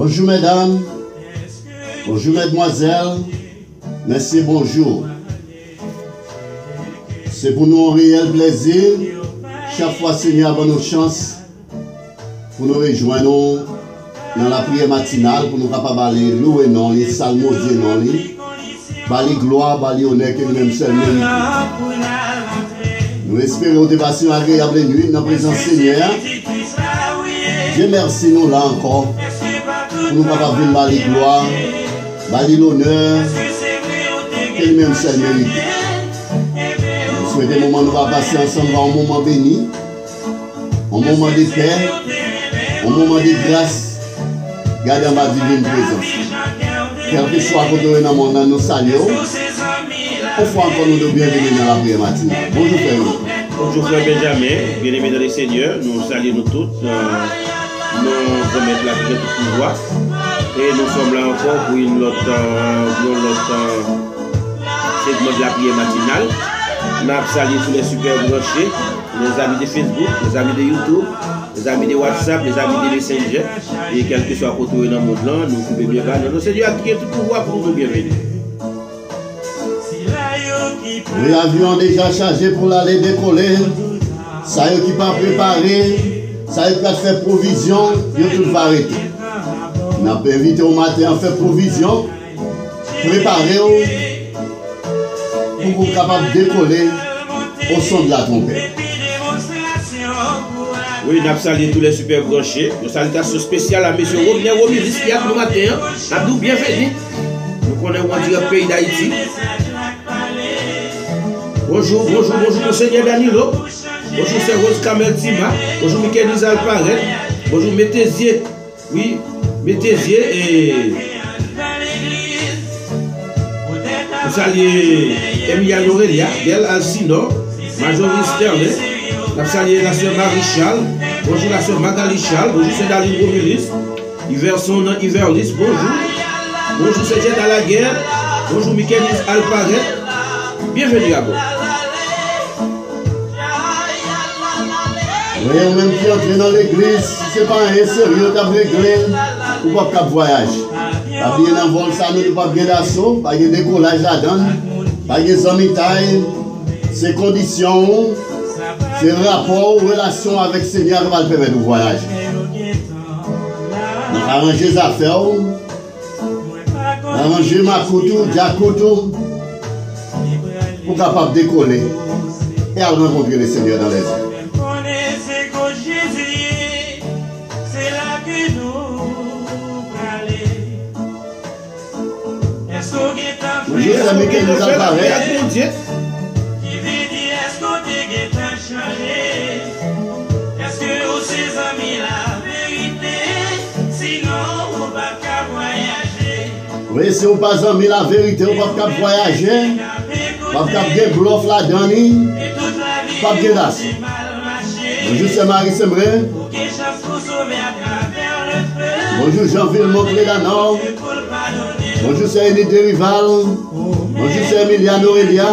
Bonjour mesdames, bonjour mesdemoiselles, merci, bonjour. C'est pour nous un réel plaisir, chaque fois Seigneur a nos chances pour nous rejoindre dans la prière matinale, pour nous capables d'aller louer non, les salmodier non, les gloire, les honneur que nous-mêmes seuls méritons. Nous espérons des passions agréables et nuit dans la présence Seigneur. Dieu merci nous là encore. Pour nous capables de venir la gloire, l'honneur que nous-mêmes seuls méritons. Nous souhaitons un moment où nous allons passer ensemble, un moment béni, un moment de paix, un moment de grâce, gardez ma divine présence. Quel que soit côté dans le monde, nous saluons. Une fois encore, nous devons bienvenue dans la prière matinale. Bonjour frère. Bonjour frère Benjamin, bien-aimés dans le Seigneur, nous saluons nous tous, nous remettons la prière de pouvoir et nous sommes là encore pour une autre segment de la prière matinale. Nous saluons tous les super branchés, les amis de Facebook, les amis de YouTube, les amis de WhatsApp, les amis de Messenger, et quel que soit côté dans le monde, nous pouvons bien parler. Nous Seigneur qui est tout pouvoir pour nous bienvenue. L'avion déjà chargé pour l'aller décoller. Ça y est qui pas préparé. Ça y est qui a fait provision. Tout va arrêter. On a invité au matin à faire provision. Préparer pour vous capable de décoller au son de la trompette. Oui, nous saluons tous les super branchés. Une salutation spéciale à M. Robien Romilis qui a nous matin. Nous bienvenue. Nous connaissons le pays d'Haïti. Bonjour, bonjour, bonjour, Monseigneur Danilo. Bonjour, c'est Rose Kamel Tima. Bonjour, Michael Nizal Paret. Bonjour, Métésier. Oui, Métésier et. Nous saluons Emilia Aurelia, Del Alcino, Majorie Sterling. Nous saluons la sœur Marie-Charles. Bonjour, la sœur Magali Charles. Bonjour, c'est Daline Romulis. Iverson Iverlis. Bonjour. Bonjour, c'est Jet à la guerre. Bonjour, Michael Nizal Paret. Bienvenue à vous. Oui, on même qui entre dans l'église, si ce n'est pas un sérieux, tu as réglé, ou pas de voyage. Pas bien dans vol, ça nous pas bien d'assaut, pas de décollage là-dedans, pas de amis taille, ces conditions, ces rapports, relations avec le Seigneur qui va le permettre de voyager. Donc, arranger les affaires, arranger ma couteau, Diakoto, pour capable décoller et à rencontrer le Seigneur dans les airs. Bonjour, c'est amis qui nous apparaît. Est-ce que ces amis la vérité, sinon on va pas voyager? Oui, si on pas amis la vérité, on va pas voyager. On va pas bien bluff là-dedans. Pas bien d'as. Bonjour, c'est Marie Sembré. Bonjour, Jean-Ville Monclé-Danor. Bonjour, c'est Enid Derival. Bonjour, c'est Emiliane Aurelia.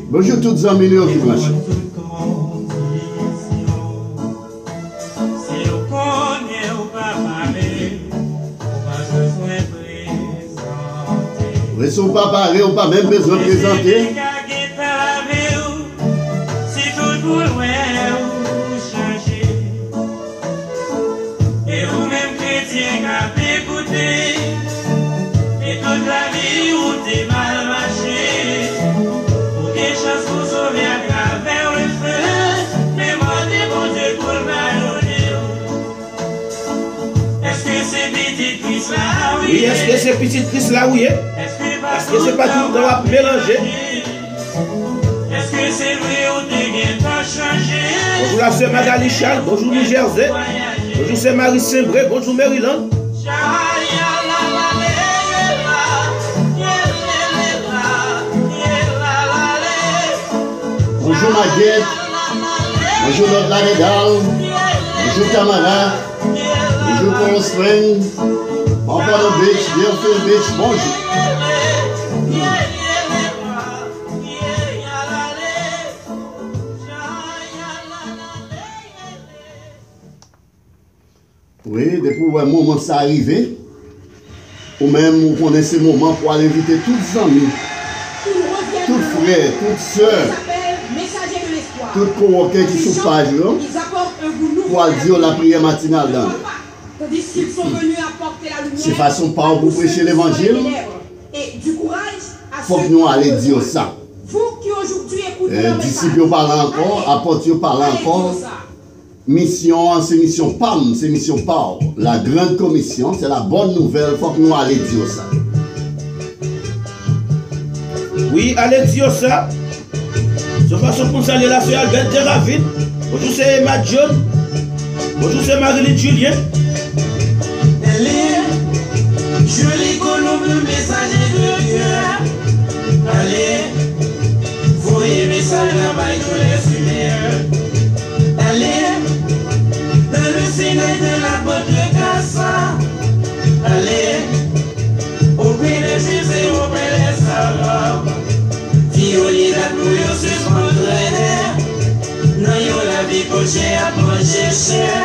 Bonjour, toutes les amis qui branchent. Oui, si on pas parler, on pas même besoin de présenter. Et vous-même chrétien qui écouté, et toute la vie où t'es mal marché, pour que chance pour sauver à travers le feu, mais moi des bons Dieu pour le pardonner. Est-ce que c'est petit Christ là? Oui, est-ce que c'est petit Christ là? Oui. Est-ce que c'est pas tout le temps à mélanger? Est-ce que c'est vrai ou t'es bien pas changé? Bonjour la sœur Magali Charles, bonjour New Jersey. Bonjour c'est Marie Sembré, bonjour Maryland. Bonjour Maguette. Bonjour notre Lanedal. Bonjour Tamara. Bonjour Constrain. Pompano Beach, Deerfield Beach, bonjour. Oui, depuis un moment ça arrivé, ou même vous connaissez ce moment pour aller inviter tous les amis, tous frères, toutes sœurs, tous coworkers qui sont page pour aller dire la prière matinale dans c'est façon par vous prêcher l'évangile. Il faut que nous allions dire ça. Disciples parlent encore, apôtres parlent encore. Mission, c'est mission PAM, c'est mission PAO. La grande commission, c'est la bonne nouvelle. Il faut que nous allions dire ça. Oui, allez dire ça. De façon pour saluer la sœur Albert de Ravine. Bonjour, c'est Emma John. Bonjour, c'est Marilyn Julien. Joli colombe, le messager de Dieu. Allez, voyez message là-bas et tous les fumeurs. Allez, dans le Sinaï de la porte de Cassa. Allez, auprès de Jésus et auprès des salopes. Violi la bouillon se s'entraîner. N'ayons la vie cochée à manger cher.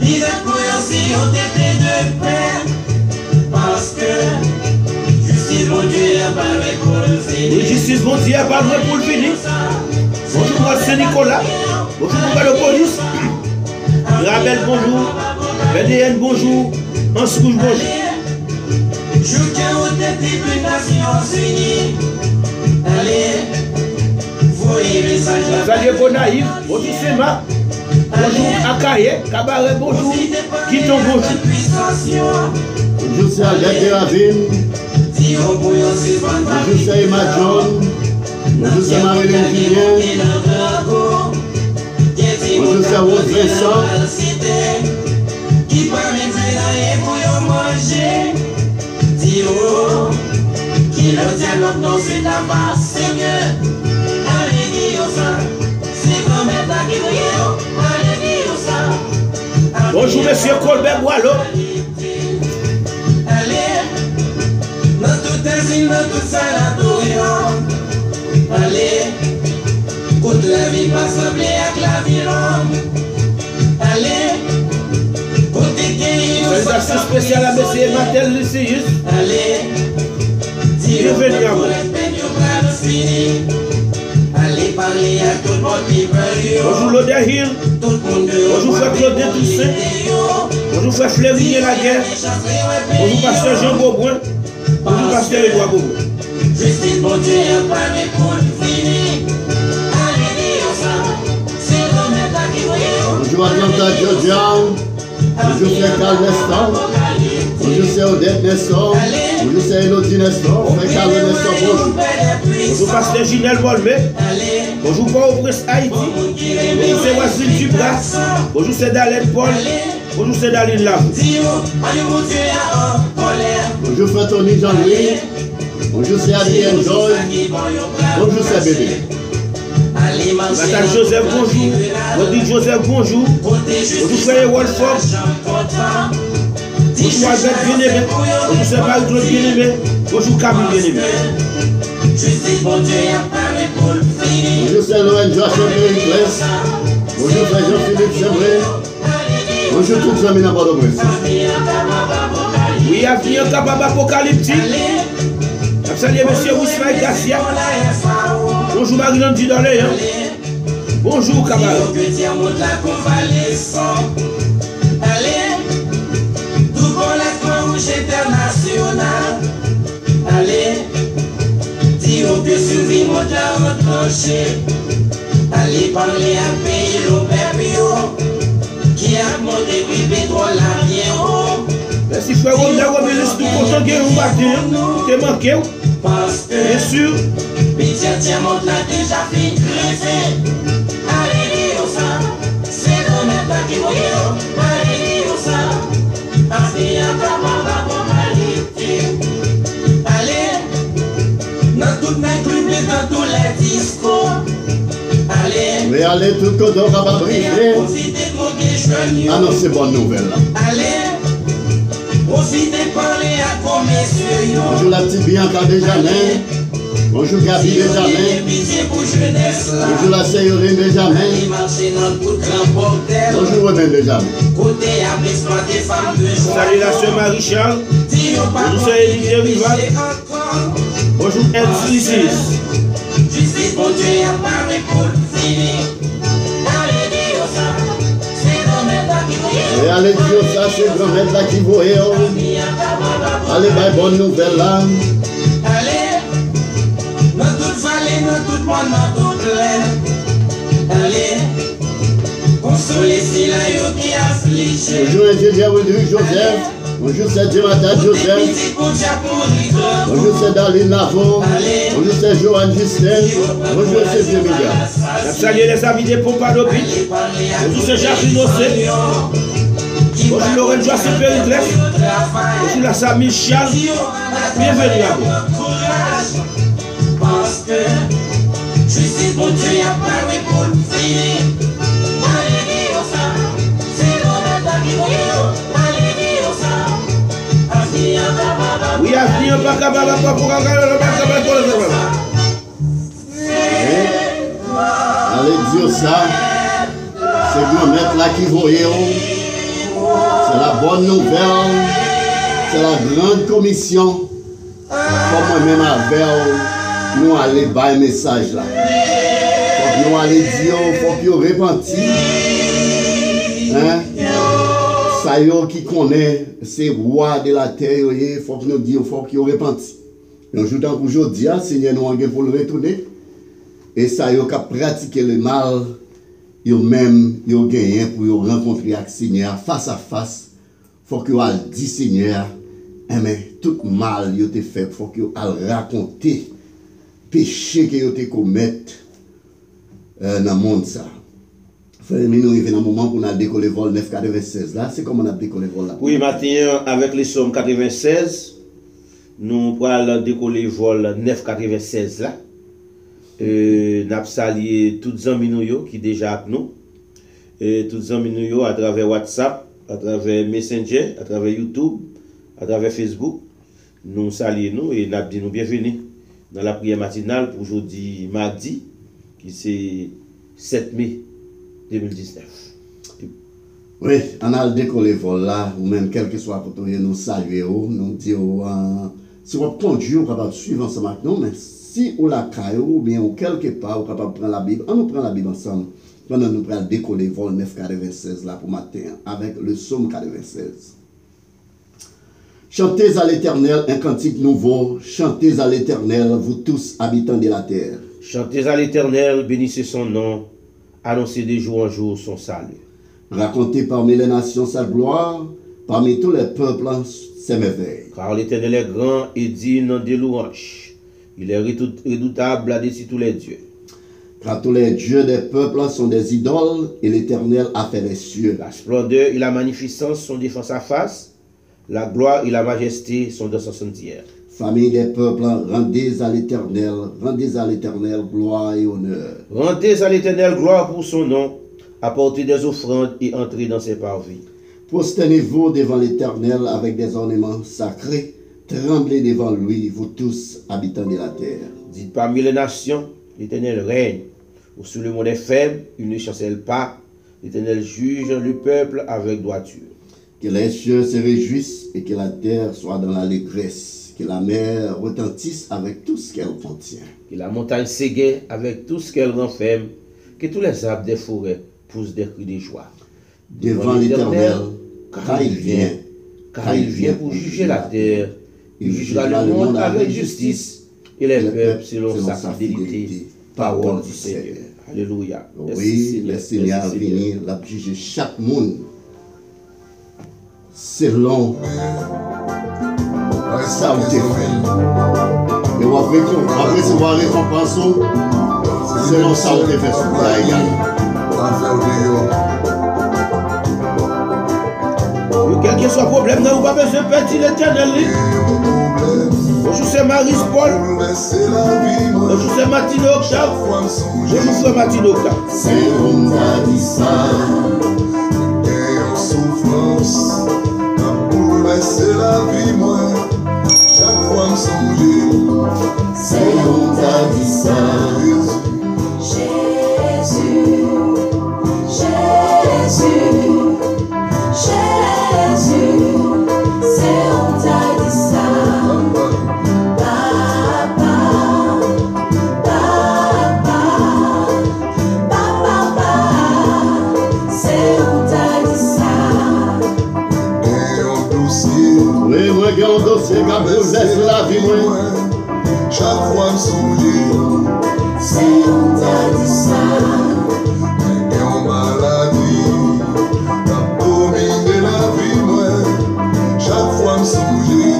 Dis à bouillon si on était de paix. Parce que justice mon Dieu apparaît pour le finir. Oui, justice mon Dieu apparaît pour le finir. Bonjour, moi c'est Nicolas. Bonjour, mon gars de police. Rabel, bonjour. BDN, bonjour. Anscouche, bonjour. Je tiens aux têtes des Nations Unies. Allez, voyez message là. Salut, Bonaïf. Bonjour, Sema. Bonjour, Akaye. Cabaret, bonjour. Kiton, bonjour. Bonjour, c'est Albert de Ravine. Bonjour, c'est Emma John. Bonjour, c'est Marilyn Julien. Bonjour, c'est Rose Vincent. Qui parle de pour manger. Qui le dialogue dans ce tabac, Seigneur. Allez, dis-yo ça. C'est comme un qui allez, dis-yo ça. Bonjour, monsieur Colbert Boileau. Dans tout asile, dans tout sanatorium. Allez, contre la vie pas semblée avec la violence. Allez, côté qui nous Salutations spéciales à monsieur Matel Lycius. Allez, bienvenue à vous. Allez, parler à tout le monde qui veut. Bonjour, Loder Hill. Bonjour, frère Claude Toussaint. Bonjour, frère Flévigné Laguerre. Bonjour, pasteur Jean Beaubrun. Bonjour, pasteur Edouard Beaubrun. Justice, mon Dieu, apparaît pour le finir. Allez, dis ça. C'est le maître qui voyait. Bonjour, Atlanta, Georgia. Bonjour, c'est Carl Nestor. Bonjour, c'est Odette Nestor. Bonjour, c'est Elodie Nestor. Frère Carl Nestor, bonjour. Bonjour, pasteur Ginel Volmé. Bonjour, Port-au-Prince Haïti. Bonjour, c'est Wasil Dubras. Bonjour, c'est Dalène Paul. Bonjour, c'est Daline Lam. Bonjour, frère Tony Jean-Louis. Bonjour, c'est Adrien Joy. Bonjour, c'est Bébé. Madame Joseph, bonjour. Rodrigue Joseph, bonjour. Bonjour, frère Wolford. Bonjour, Albert Bien-Aimé. Bonjour, c'est Marie-Claude Bien-Aimé. Bonjour, Camille Bien-Aimé. Bonjour, c'est Loren Joachim Claes. Bonjour, frère Jean-Philippe Sembré. Bonjour, tous les amis dans Port-au-Prince. Oui, avenir capable apocalyptique. Salut, monsieur Ousmane Garcia. Bonjour, Marie-Laure Didolé. Bonjour, camarade. Allez, tout pour la Croix-Rouge internationale. Allez, dis au pied suivi, mon la retranché. Allez, parler à pays l'Opério, qui a monté puis pétrole à bien haut. Merci, frère Robert Robinus, tout content que vous battez, que manqué. Parce que, bien sûr, Pitié, tiens, monte là déjà fait creuser. Allez, dis ça, c'est le même qui voyait. Allez, dis ça, parce qu'il y a pas mal d'apocalyptique. Allez, dans toutes mes clubs et dans tous les discours. Allez, Mais allez, tout le monde va briser. profitez de mon guichonnier. Ah non, c'est bonne nouvelle là. Allez, profitez de parler à vos messieurs. Bonjour, la petite Bianca Desjardins. Bonjour Gabi Benjamin. Bonjour la Seyolène Benjamin. Bonjour Romain Benjamin. Salut la sœur Marie-Charles. Bonjour sœur Élie Rival. Bonjour L66. Et allez dire ça, c'est le grand maître là qui voit. Allez, bah, bonne nouvelle là. Allez, dans toute vallée, dans toute monde, dans toute laine. Allez, consoler si la yo qui afflige. Bonjour ingénieur Rodrigue Joseph. Bonjour c'est Jonathan Joseph. Bonjour c'est Daline Lavo. Bonjour c'est Joanne Justin. Bonjour c'est Pierre Média. Salut les amis des Pompado Beach. Bonjour c'est Jacques Nocé. Bonjour Lorraine Joassi Périclès. Bonjour la Sam Michel. Bienvenue à vous. Parce que je suis bon Dieu, y'a pas de pour le finir. Allez, dis-moi ça. C'est l'homme qui vous oui, à venir, pas capable de allez dire ça. C'est le maître là qui voyait. C'est la bonne nouvelle. C'est la grande commission. Comme moi-même avec nous allons bas un message là. Faut que nous allons dire, faut que nous repentir. Hein? Ça y est qui connaît ces rois de la terre, il faut que nous disions, il faut qu'ils repentent. Donc, aujourd'hui, Seigneur nous a pour le retourner. Et ça y est qui a pratiqué le mal, ils même ils gagné pour rencontrer avec Seigneur face à face. Il faut que vous dit Seigneur, mais tout mal ils ont fait, il faut que vous raconter péché que vous avez commis dans le monde. Frère, nous arrivons dans un moment où on a décollé le vol 996 là. C'est comment on a décollé le vol là? Oui, matin, avec les sommes 96, nous allons décoller le vol 996 là. Nous avons salué tous les amis qui sont déjà avec nous. Tous les amis à travers WhatsApp, à travers Messenger, à travers YouTube, à travers Facebook. Nous saluons et nous avons dit nous bienvenue dans la prière matinale pour aujourd'hui mardi, qui c'est 7 mai 2019. Oui, on a décollé le vol là, ou même quel que soit côté, nous saluons, nous disons, si vous conduisez, vous êtes capable de suivre ensemble avec nous, mais si vous la caillou, ou bien ou quelque part, vous êtes capable de prendre la Bible, on nous prend la Bible ensemble, pendant nous prenons décoller le vol 996 là pour matin, avec le psaume 96. Chantez à l'Éternel un cantique nouveau, chantez à l'Éternel, vous tous habitants de la terre. Chantez à l'Éternel, bénissez son nom, annoncez de jour en jour son salut. Racontez parmi les nations sa gloire, parmi tous les peuples ses merveilles. Car l'Éternel est grand et digne des louanges. Il est redoutable là-dessus tous les dieux. Car tous les dieux des peuples sont des idoles, et l'Éternel a fait les cieux. La splendeur et la magnificence sont devant sa face. La gloire et la majesté sont dans son sentier. Famille des peuples, rendez à l'Éternel gloire et honneur. Rendez à l'Éternel gloire pour son nom, apportez des offrandes et entrez dans ses parvis. Prosternez-vous devant l'Éternel avec des ornements sacrés, tremblez devant lui, vous tous, habitants de la terre. Dites parmi les nations, l'Éternel règne. Où sous le monde est faible, il ne chancelle pas. L'Éternel juge le peuple avec droiture. Que les cieux se réjouissent et que la terre soit dans l'allégresse. Que la mer retentisse avec tout ce qu'elle contient. Que la montagne s'égaie avec tout ce qu'elle renferme. Que tous les arbres des forêts poussent des cris de joie. Devant l'Éternel, car il vient pour juger la terre. Il jugera le monde avec justice et les peuples selon sa fidélité. Parole du Seigneur. Alléluia. Oui, le Seigneur venir la juger chaque monde selon ça où tu fait. Et on va recevoir récompense selon ça où tu fait sur la également. Quel que soit le problème, nous n'avons pas besoin de perdre l'Éternel. Bonjour, c'est Marie Paul. Bonjour, c'est Martine Octave. Bonjour, c'est Martine Octave. C'est on a dit ça. Et en souffrance, t'as bouleversé la vie, moi. Chaque fois me songer. C'est on a ça. Oui, moi qui ai un dossier qui a bouleversé la vie, moi. Chaque fois me songer, C'est on t'a dit ça. et en maladie, t'as dominé la vie, moi. Chaque fois me songer,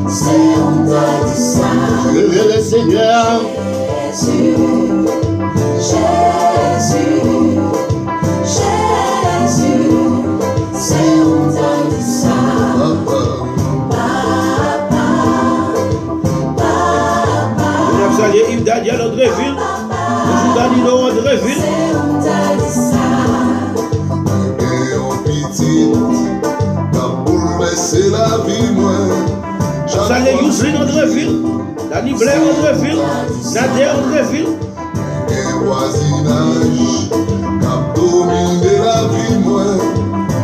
C'est on t'a dit ça. Réveille le Seigneur. Jésus, Jésus, Jésus. C'est on t'a dit ça. papa, On a salué Yves Daniel Andréville. Bonjour Danilo Andréville. C'est on t'a dit ça. et en pitié, t'as bouleversé la vie, moi. Chaque Salut fois Yousline Andréville. Dani Blair Andréville. Nader Andréville. et voisinage, t'as dominé la vie, moi.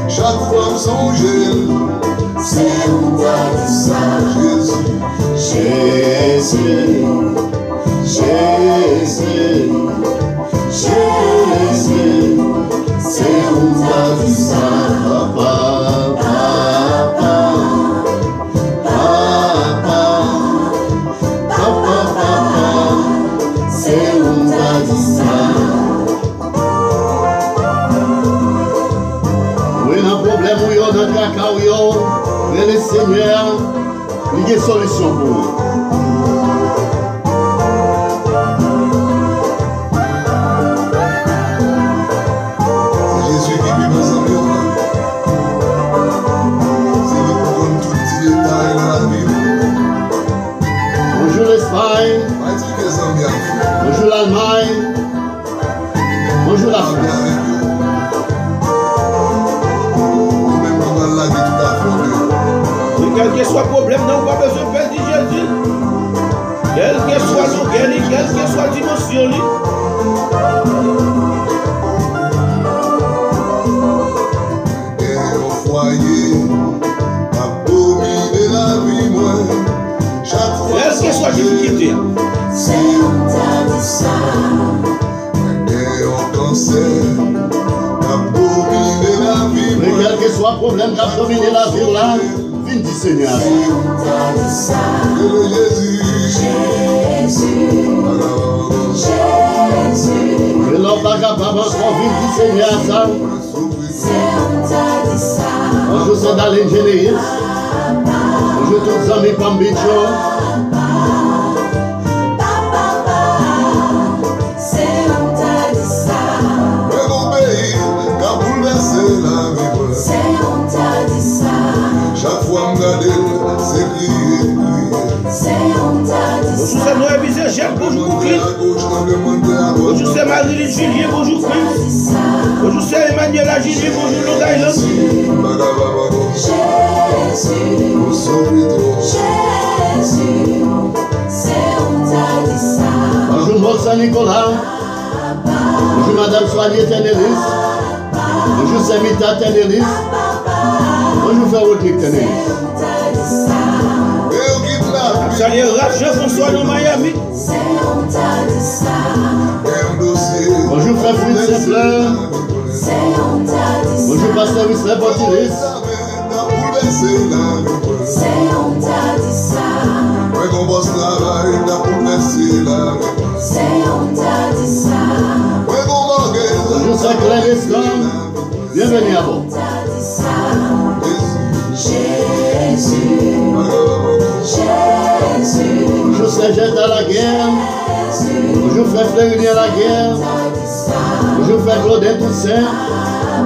Chaque fois me songer, C'est on t'a dit ça. Jésus, Jésus, Jésus, Jésus. C'est on t'a dit ça. Papa, papa, papa, papa, C'est on t'a dit ça. oui, dans le problème où il y a dans le caca, où il y a, le Seigneur, il y a des solutions pour vous. c'est Jésus qui vit dans sa vie. C'est lui qui donne tout petit détail dans la vie. Bonjour l'Espagne, Pas expliquer ça bien. bonjour l'Allemagne, bonjour la Pas bien France. avec eux. Nous-mêmes, nous allons laguer tout à fait. Et quel que soit le problème, non, pas besoin de faire du Jésus. Quel que soit le guerre, quelle que soit la dimension. Et au foyer, t'as dominé la vie, moi. Chaque fois. Quelle que soit la difficulté. C'est on t'a dit ça. Et au cancer, t'as dominé la vie, Mais moi. quel que soit le problème qui a dominé la vie là, viens du Seigneur. C'est on t'a dit ça. Et le Jésus. Jésus, Jésus. Et l'homme pas capable encore vivre du Seigneur ça. C'est on t'a dit ça. Bonjour c'est Daline Généris. Bonjour tous les amis Pambicho. C'est on t'a dit ça. Mais mon pays, qu'a bouleversé la vie, moi. C'est on t'a dit ça. Chaque fois me garder, c'est crier, crier. C'est on t'a dit Bonjour, ça. c'est Noé Bizégel. Bonjour, Monter Christ. à gauche, monter à droite. Bonjour, c'est Marie-Lise Julien. Bonjour, Christ. Dit ça. Bonjour, c'est Emmanuel Agilé. Bonjour, Long Island. Bagababa, Jésus, au Sopito. Jésus. C'est on t'a dit ça. Bonjour Maud Saint-Nicolas. Bonjour Madame Soigné Ténéris. Bonjour Semita Ténéris. Bonjour Ferrotique Ténéris. On t'a dit ça. Et on quitte la vie, Salut, Raph Jean-François de Miami. C'est on t'a dit ça. et un dossier. Bonjour Frère Fritz Saint-Fleur. C'est on t'a dit ça. Bonjour Pasteur Wisley Botiris. T'as bouleversé la vie, moi. C'est on t'a dit ça. Ouais, qu'on bosse travail, t'as bouleversé la vie, moi. C'est on t'a dit ça. Ouais, qu'on m'orgueille, Bonjour Saint-Clair Escom. Bienvenue à vous. On t'a dit ça. Jésus. Jésus, Bagababa, Jésus, Bonjour Saint-Jette à la guerre. Jésus. Bonjour Frère Fleurini à la guerre. On t'a dit ça. Bonjour Frère Claudin Toussaint.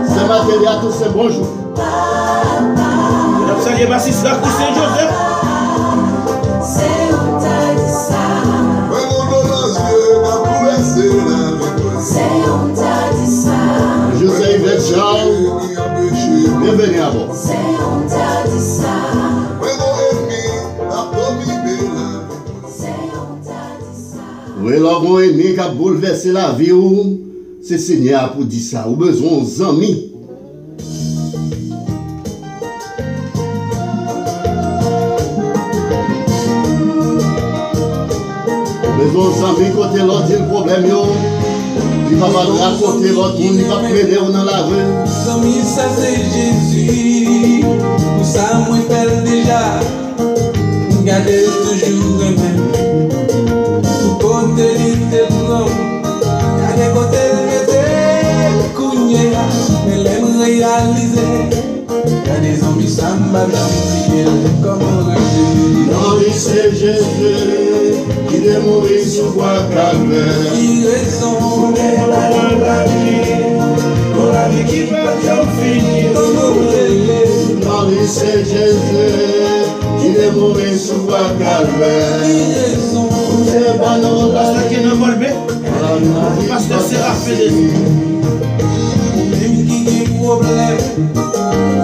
C'est Mathéria Toussaint. Bonjour. On a salué Massisla Cousin Joseph. C'est on t'a dit ça. ouais, qu'on donne les yeux, t'as bouleversé la vie, moi. C'est on t'a dit ça. Bonjour c'est Yvette Charles. Qui a péché, moi. Bienvenue à vous. C'est on t'a dit ça. Ouais, qu'on ennemi, t'as dominé la vie, moi. C'est on t'a dit ça. Oui, gon ennemi qui a bouleversé la vie ou c'est Seigneur pour dire ça. Ou besoin d'amis. Besoin d'amis côté l'autre dit le problème yo. Il va pas raconter l'autre monde, il va prêter dans la rue. Amis, ça c'est Jésus. Pour ça, moi je fais déjà. Gardez toujours le même. Tout côté l'idée pour l'homme. Gardez côté le cougné. Mais l'aime réaliser. Gardez amis, ça m'a jamais comme un rêve. Non, c'est Jésus qui est mort sur croix calvaire. Il raison. La vie qui va bien finir. Comme un rêve. Non, c'est Jésus qui est mort sur croix calvaire. Il raison. C'est pas non la Pasteur qui est dans le Pasteur Séraphin de Même qui a problème.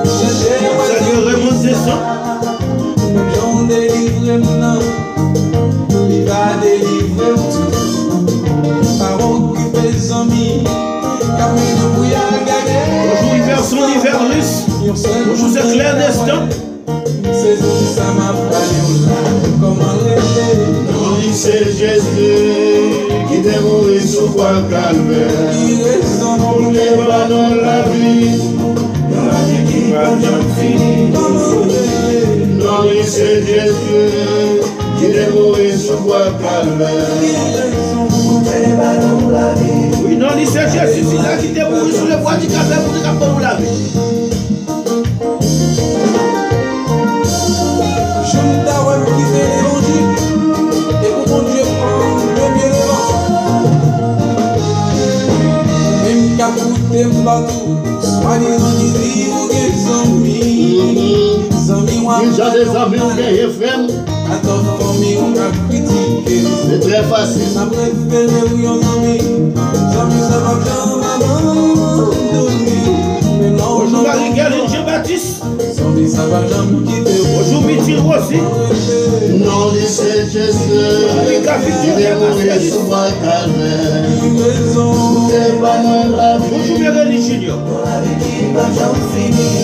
Salut Raymond Descend. J'en délivre maintenant. Il va délivrer tout. Par occuper les amis. Car il ne peut y regarder. Bonjour Iverson, Iverlus. Bonjour c'est Claire Destin. C'est où ça m'a fallu là. Comment rêver. Non, c'est Jésus qui est mort sur croix calvaire. Il raison. C'est pas dans la vie qui va bien finir. Comment rêver. Non, c'est Jésus qui est mort sur croix calvaire. Il raison. Oui, non, c'est Jésus, c'est là qui t'est mouru sur le bois du café pour te capter pour la vie. Je ne t'arrête qui fait l'évangile. Et pour mon Dieu prend le mieux devant. Même qu'à coûter partout. Soit des amis vivre ou des amis. Amis ou Déjà des amis ou des frères, à ton famille on a critiqué. c'est très facile. Ça préféré ou yon amis. Amis ça va jamais abandonner. Mais non, Bonjour non, Marie-Guerre et Jean-Baptiste. amis ça va jamais quitter. Bonjour Mithil Rossi. Non, c'est Jésus qui est mort sur croix calvaire. C'est pas dans la vie. Bonjour Mérélie Junior.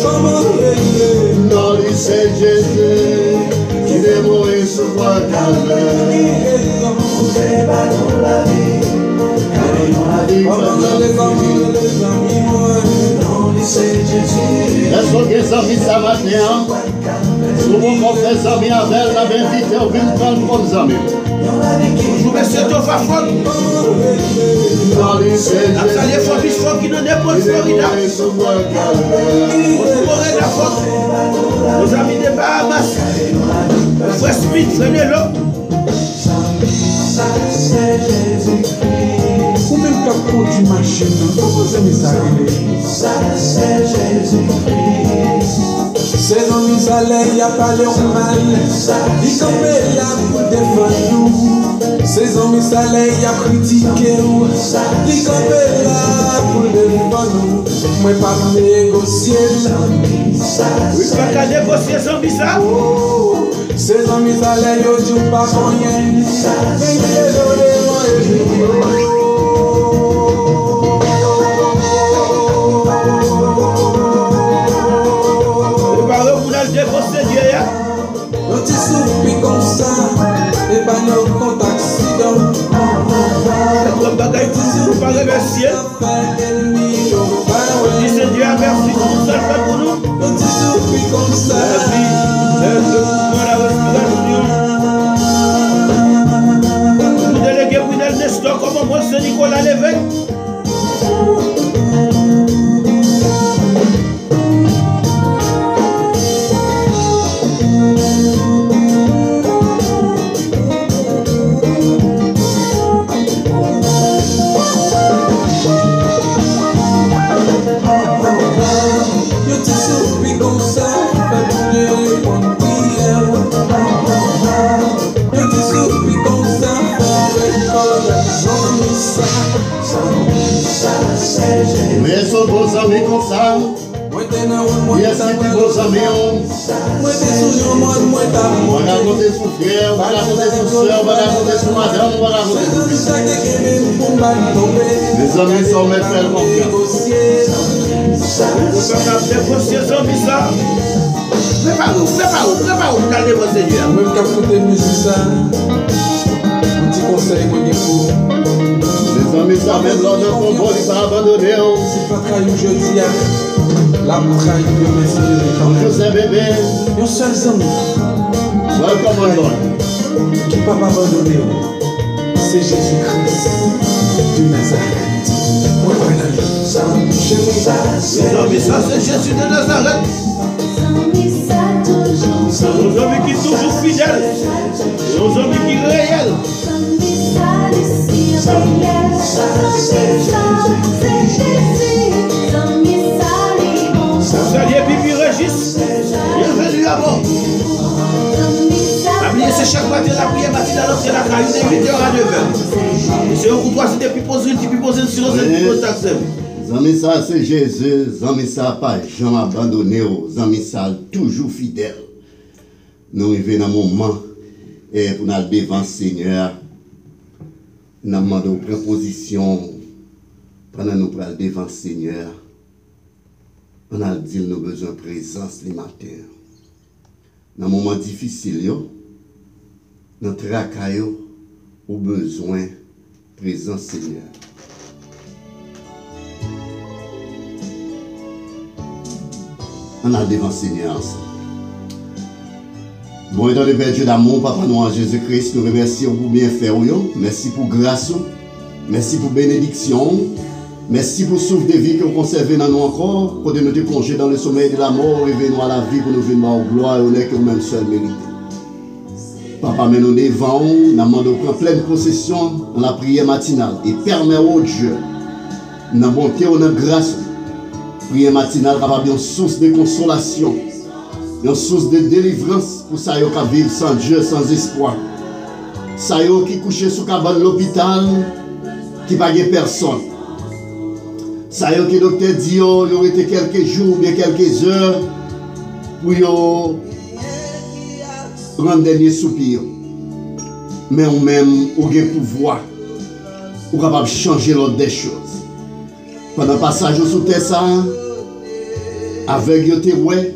Comment rêver. Non, c'est Jésus qui est mort sur croix calvaire. C'est pas dans la vie. Est-ce que les amis ça matin? Souvent qu'on fait des amis avec la invité au vin prendre comme amis. Bonjour monsieur Topha Fog. Non, c'est La salle Jésus Fobis Fog qui n'en est pas de qui est Florida. mort sur croix calvaire. Bonjour Morena Fog. Nos amis des Bahamas. Frère Smith, prenez-le. Ou même qu'à conduire machine, comment ça m'est arrivé? Ces amis allaient y a parlé au mal. Ils tombaient là pour défendre nous. Ces amis allaient y a critiqué nous. Ils tombaient là pour défendre nous. Moi pas négocier. Oui, pas qu'à négocier sans ça. Ces amis allaient y dire pas rien. Mais désolé, moi on t'y souffle comme ça, et pas nos comptes accidents. Notre bagaille toujours pas remercier. Dis Seigneur, merci pour tout ça fait pour nous. On t'y souffle comme ça. La vie, le mouvement, la respiration. Nous déléguons Brunel Nestor comme moi, c'est Nicolas Lévesque. Mais ce beau amis comme ça, Yes, c'est vos amis. On va raconter son frère, on va raconter son soeur, on va raconter son madame, on va raconter son fils. Les amis sont mes frères confiance. Préparez-vous, vous allez voir Seigneur. Même quand vous écoutez musique, ça, un petit conseil que je vous. Les amis sont même lors de ton vol, ils vont abandonner. Si pas travailler aujourd'hui, la boucaille de mes José bébé, un seul ami welcome on Lord. qui ne peut pas abandonner, c'est Jésus-Christ de Nazareth. Les amis, ça c'est Jésus de Nazareth. Nos amis qui sont toujours fidèles. Nos amis qui sont réels. Salut Bibi Régis. Bienvenue à bord. Abliez, c'est chaque matin la prière matinale entre la caille de 8h à 9h. C'est un coup de poisson depuis poser une silence depuis poser taxi. Amis ça c'est Jésus, amis ça pas jamais abandonné, amis ça toujours fidèle. Nous arrivons dans un moment et pour nous devant le Seigneur, nous demandons une proposition pendant nous prenons devant le Seigneur. On a dit nous besoin de présence les matins. Dans un moment difficile, notre travail au besoin de présence Seigneur. On a devant le Seigneur ensemble. Bon, étant le Père Dieu d'amour, Papa nous en Jésus-Christ, nous remercions pour bien faire. Merci pour grâce. Merci pour bénédiction. Merci pour souffle de vie que vous conservez dans nous encore. Pour nous plonger dans le sommeil de la mort et venir à la vie pour nous venir en gloire et honneur que nous-mêmes seuls méritons. Papa, mais nous devant, nous demandons prendre pleine possession dans la prière matinale et permet au Dieu, dans la bonté ou dans la grâce, prière matinale capable une source de consolation, une source de délivrance pour ça qui vivent sans Dieu, sans espoir. Ça qui couché sous cabane l'hôpital, qui n'a pas personne. Ça qui docteur dit, il y aurait été quelques jours, bien quelques heures, pour rendre dernier soupir. Mais ou même, ou avez pouvoir, ou capable de changer l'ordre des choses. Pendant le passage sous terre, ça, avec yote ouais,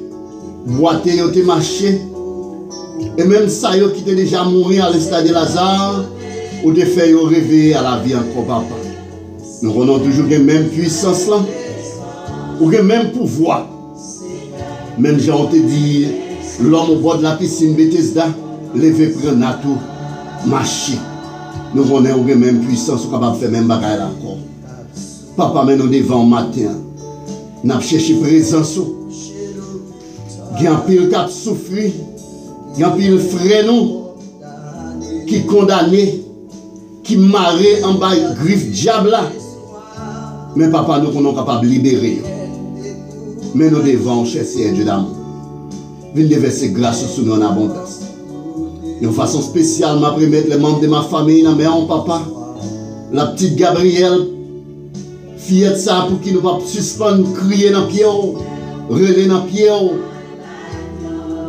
boité yote marché, et même ça qui était déjà mort à l'instar de Lazare, ou de faire rêver à la vie encore papa. Nous avons toujours la même puissance là, ou le même pouvoir. Même j'ai te dit, l'homme au bord de la piscine Bethesda, lever prendre à tout, marcher. Nous avons la même puissance, ou capable de faire même bagaille encore. Papa, mais nous devant matin, nous avons cherché présence. Il y a un pile qui souffre, il y a un pile frère qui condamné, qui marre en bas griffe diable là. Mais papa, nous sommes capables de libérer. Mais nous devons chercher Dieu d'amour. Venez verser grâce sur nous en abondance. De façon spéciale, je vais mettre les membres de ma famille dans mes mains, papa. La petite Gabrielle, fillette ça pour qui nous va suspendre, crier dans le pied, relayer dans le pied,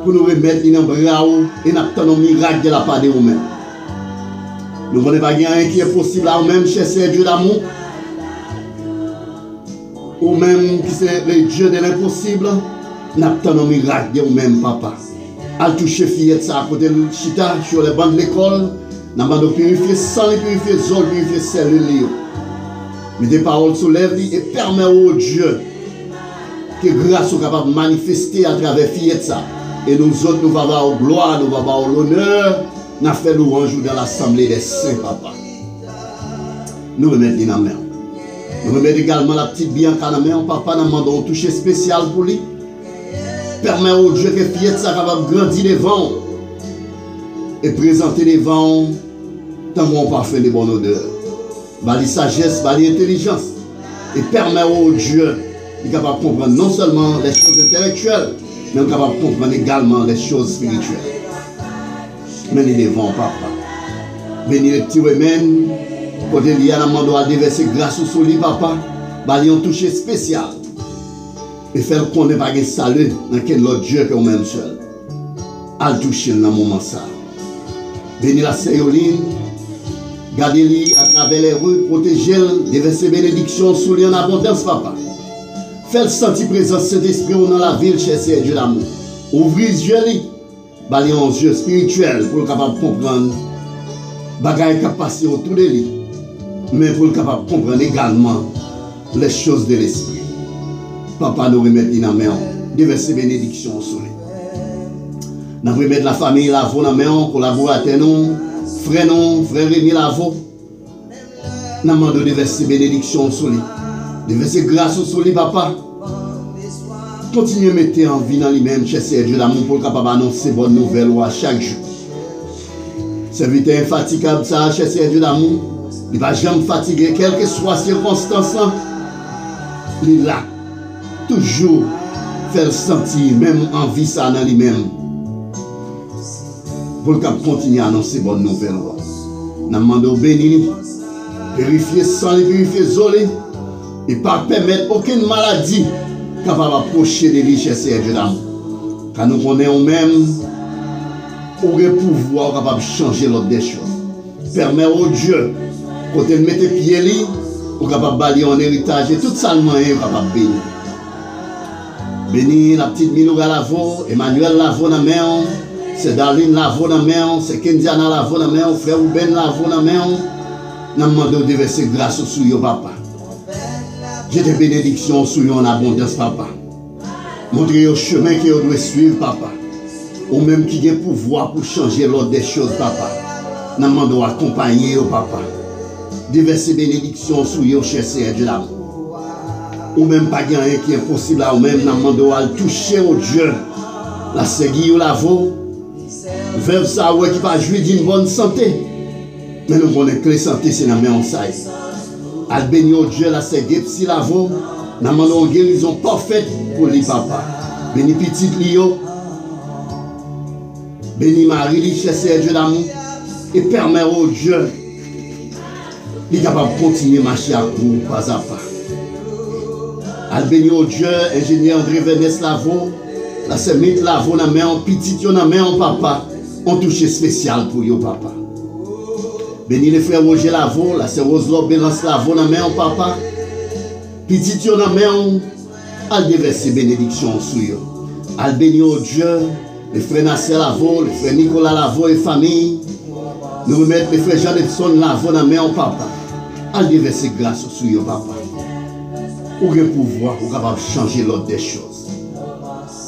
pour nous remettre dans le bras et nous attendons un miracle de la part de nous-mêmes. Nous ne voulons pas rien qui est possible à nous-mêmes, chercher Dieu d'amour. Ou même qui c'est le Dieu de l'impossible, nous attendons un miracle de nous-mêmes, papa. À toucher fillette ça à côté de chita sur les bancs de l'école, nous avons purifié sang, purifié zone, purifié cellule. Mais des paroles soulèvent et permet au Dieu que grâce soit capable de manifester à travers fillette ça. Et nous autres, nous allons avoir gloire, nous allons avoir l'honneur, nous fait louange dans l'assemblée des saints, papa. Nous remettons dans la main. Nous remettons également la petite Bianca dans la main, papa, nous demandons un toucher spécial pour lui. Permet au Dieu que fillette ça capable de grandir devant et présenter devant tant qu'on parfait de bonne odeur. Bali sagesse, bali intelligence. Et permet au Dieu de capable de comprendre non seulement les choses intellectuelles, mais capable de comprendre également les choses spirituelles. Mais il est devant papa. Venez les petits women, quand il y a la mando à déverser grâce sur lui, papa, bali un toucher spécial. Et faire qu'on n'est pas de salut dans quel autre Dieu que vous-même seul. Al toucher dans le moment ça. Bénis la Séoline. Gardez-les à travers les rues, protégez-le, déversez bénédiction sous lui en abondance, papa. Faites sentir présence cet esprit dans la ville, cher Seigneur Dieu d'amour. Ouvrez les yeux, balayez les yeux spirituels pour le capable de comprendre. Bagaille qui passe autour de lui, mais pour le capable de comprendre également les choses de l'esprit. Papa nous remet dans la main, déversez bénédiction sur lui. Nous remettons la famille, la voix dans la main, collaborateurs nous. Frère non, frère Rémi Lavo, nous demandons de verser bénédiction sur lui, de verser grâce sur lui, papa. Continuez à mettre en vie dans lui-même, cher Seigneur Dieu d'amour, pour le capable d'annoncer bonne nouvelle à chaque jour. Serviteur infatigable, ça, cher Seigneur Dieu d'amour, il ne va jamais fatiguer, quelle que soit la circonstance, il est là, toujours faire sentir, même en vie, ça dans lui-même. Pour le cap continuer à annoncer bonne nouvelle. Nous demandons bénir, purifier sang, purifier zolé, et pas permettre aucune maladie capable d'approcher de lui, cher Seigneur Dieu d'amour. Car nous connaissons même aurait pouvoir capable de changer l'ordre des choses. Permet au Dieu, quand il met pieds li, ou capable de balayer en héritage, et tout ça le moyen capable de bénir. Bénir la petite Minoura Lavo, Emmanuel Lavo dans la main. C'est Darlene Lavo dans la main, c'est Kendiana Lavo dans la main, frère Ruben Lavo dans la main. Nous demandons de verser grâce sur vous, papa. J'ai des bénédictions sur vous en abondance, papa. Montrez le chemin que vous devez suivre, papa. Ou même qui a le pouvoir pour changer l'ordre des choses, papa. Nous demandons d'accompagner vous, papa. De verser bénédictions sur vous, cher Seigneur Dieu d'amour. Ou même pas rien qui est impossible à vous-même, nous demandons à toucher au Dieu. La Segui ou Lavo. Veuve ça ouais qui va jouir d'une bonne santé. Mais nous connaissons que la santé c'est la main en saille. Al béni au Dieu la c'est si la vaut. Nous demandons une guérison parfaite pour les papas. Béni petit Lio. Béni Marie, cher Seigneur Dieu d'amour. Et permet au Dieu. Il est capable de continuer à marcher à vous pas à pas. Al béni au Dieu, ingénieur André Vénès Lavo. La semite Lavo dans la main, petit dans la main, papa. On touche spécial pour vous, papa. Béni les frères Roger Lavo, la sœur Rose Bélance Lavo dans la main, papa. Petit dans la main, al déverser bénédiction sur vous. Al béni au Dieu, les frères Nasser Lavo, les frères Nicolas Lavo et famille. Nous remettons les frères Jean-Lepson Lavo dans la main, papa. Al déverser grâce sur vous, papa. Ou le pouvoir, ou capable de changer l'ordre des choses.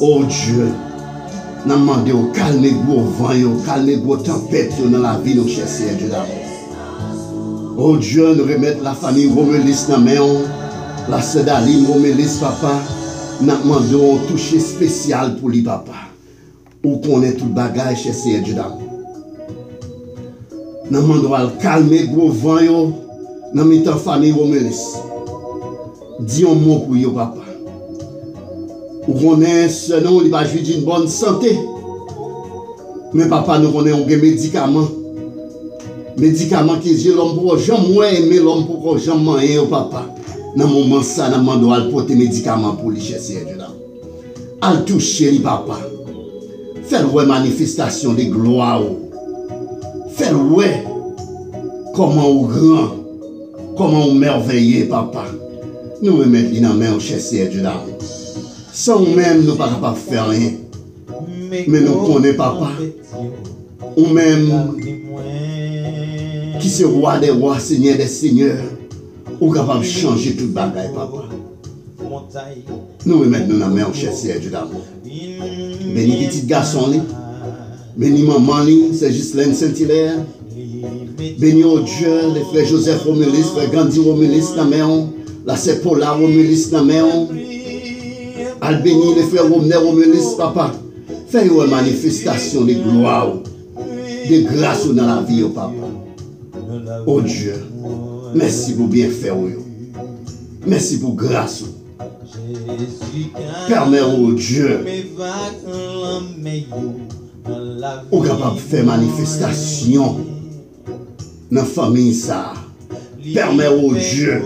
Oh Dieu, nous demandons au calme gros vent, calme gros tempête dans la vie de cher Seigneur Dieu d'amour. Oh Dieu, nous remettons la famille Romelis dans la main, la sœur Daline Romelis, papa. Nous demandons un toucher spécial pour lui, papa. Ou connaît tout le bagage cher Seigneur Dieu d'amour. Nous demandons à calmer gros vent dans la famille Romelis. Dis un mot pour vous, papa. Ou connaît ce nom, il va jouir d'une bonne santé. Mais papa, nous connaissons des médicaments. Médicaments qui disent l'homme pour jamais aimer l'homme pour jamais aimer papa. Dans le moment ça, nous demandons à porter médicaments pour lui, cher Seigneur Dieu. À le toucher, papa. Faire une manifestation de gloire. Faire comment on grand, comment on merveilleux, papa. Nous remettons dans la main, cher Seigneur Dieu. Sans nous-mêmes, nous ne pouvons pas faire rien. Mais nous connaissons papa. Ou même qui c'est roi des rois, seigneur des seigneurs. Ou capable de changer tout le bagage, papa. Nous remettons dans la main, cher Seigneur Dieu d'amour. Béni petit garçon, béni maman, c'est Ghislaine Saint-Hilaire. Béni au Dieu, les frères Joseph Romelis, frère Gandhi Romelis dans la main. La sœur Paula Romelis dans la main. Al béni les frères Romelis, papa. Fais une manifestation de gloire, de grâce dans la vie, papa. Oh Dieu, merci pour bien faire. Merci pour grâce. Permets au Dieu, ou capable de faire manifestation dans la famille ça. Permets au Dieu,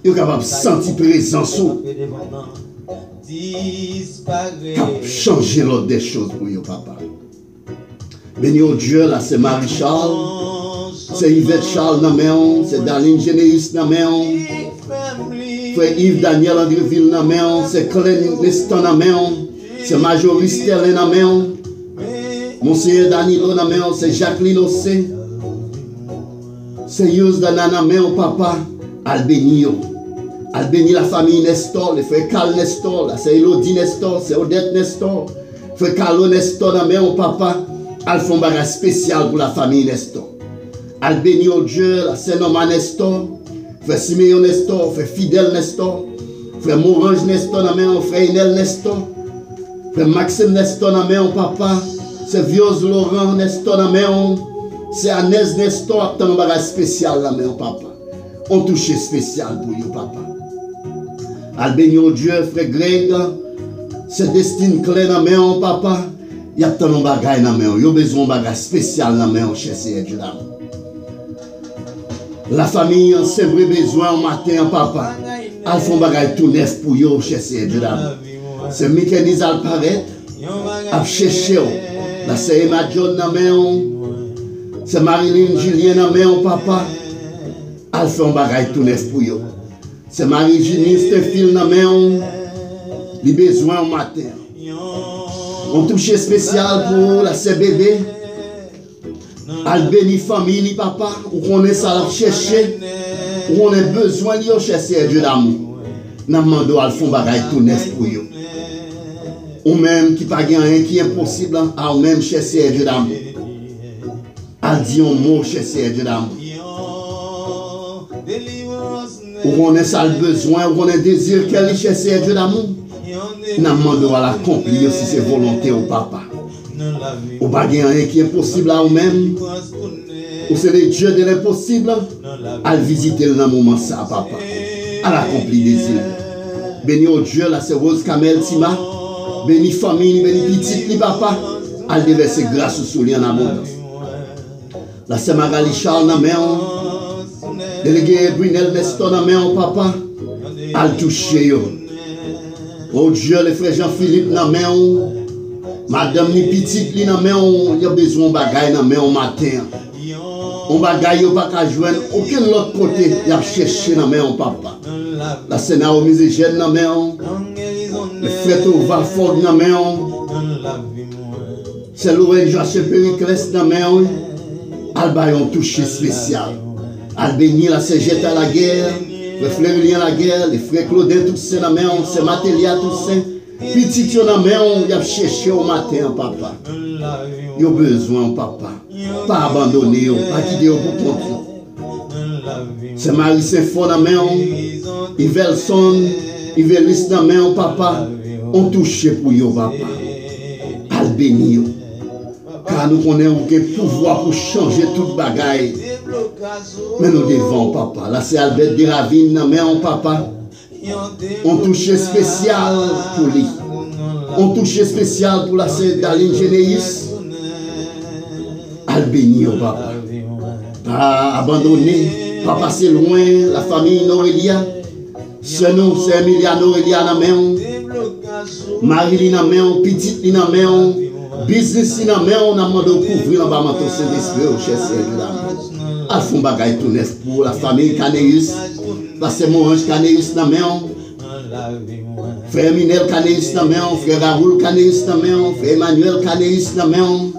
ou capable de sentir présence. changer l'ordre des choses pour vous, papa. Béni au Dieu, là, c'est Marie-Charles, c'est Yvette Charles, c'est Darlene Généus, frère Yves Daniel Andréville, c'est Clem Neston, c'est Majorie Sterling, Monseigneur Danilo, c'est Jacqueline Ossé, c'est Yus Danana, papa, Albéni la famille Nestor, le frère Carl Nestor, c'est Elodie Nestor, c'est Odette Nestor, frère Carlo Nestor, papa, al font bagage spécial pour la famille Nestor. Al béni au Dieu, c'est Norman Nestor, frère Siméon Nestor, frère Fidèle Nestor, frère Morange Nestor, frère Inel Nestor, frère Maxime Nestor, papa, c'est Vios Laurent Nestor, c'est Agnès Nestor, c'est un bagage spécial, papa. On touche spécial pour vous, papa. Al béni au Dieu, frère Greg, c'est Destine Clé, papa. Il y a tant de bagages dans la main, il y a besoin de bagages spéciaux dans la main, cher Seigneur Dieu d'amour. La famille, c'est vrai besoin au matin, papa. Elle fait un bagage tout neuf pour vous, cher Seigneur Dieu d'amour. C'est Michael al paraît, à chercher. Là, c'est Emma John dans la main, c'est Marilyn Julien dans la main, papa. Elle fait un bagage tout neuf pour vous. C'est Marie-Jeanine Stéphile dans la main, il a besoin au matin. On touche spécial pour la CBB. Al béni famille, papa. Où on est ça à chercher. Où on a besoin de chercher Dieu d'amour. Nous demandons à faire bagaille tout neuf pour vous. Ou même qui pas rien qui est impossible. À ou même chercher Dieu d'amour. Al dit un mot chercher Dieu d'amour. Où on a ça le besoin. Où on a désir qu'elle chercher Dieu d'amour. Nous demandons à l'accomplir si c'est volonté au papa. Ou pas rien qui est impossible à vous-même. Ou c'est le Dieu de l'impossible. À visiter le moment ça, papa. À l'accomplir désir. Béni au Dieu, là c'est Rose Kamel Tima. Béni famille, béni petite, papa. À déverser grâce sur lui en abondance. Là c'est Magali Charles, délégué Brunel Nestor, papa. À le toucher. Oh Dieu, le frère Jean-Philippe, madame ni petite, il a besoin de bagaille dans le matin. On bagaille, on va pas joindre aucun autre côté, il a cherché dans le papa. La Sénat au musée Gênes, le frère Tova Ford, c'est l'oreille Joachim Périclès, Alba ont touché spécial. Albéni, la CGT à la guerre. Le frère Lien la guerre, les frères Claudin Toussaint la main, c'est Matélia Toussaint. Petit yon la main, il a cherché au matin, papa. Il a besoin, papa. Pas abandonner, pas quitter pour compte. C'est Marie Saint-Fort la main, Ivelson, Ivelis la main, papa. On touche pour vous, papa. Albéni. Car nous connaissons aucun pouvoir pour changer toute bagaille. Mais nous devons, papa. Là, c'est Albert Deravine, mais on, papa. On touche spécial pour lui. On touche spécial pour la sœur Darlene Généus. Albéni, papa. Pas abandonné. Pas passer loin. La famille Norelia. Ce nom, c'est Emilia Norelia, la main. Marie, la main. Petite, la main. Business, la main. On a demandé de couvrir la bas de Saint-Esprit au chef de la main. Al font bagay tout neuf pour la famille Caneus. Parce que mon ange Caneus dans main. Frère Minel Caneus dans main. Frère Raoul Caneus dans main. Frère Emmanuel Caneus dans main.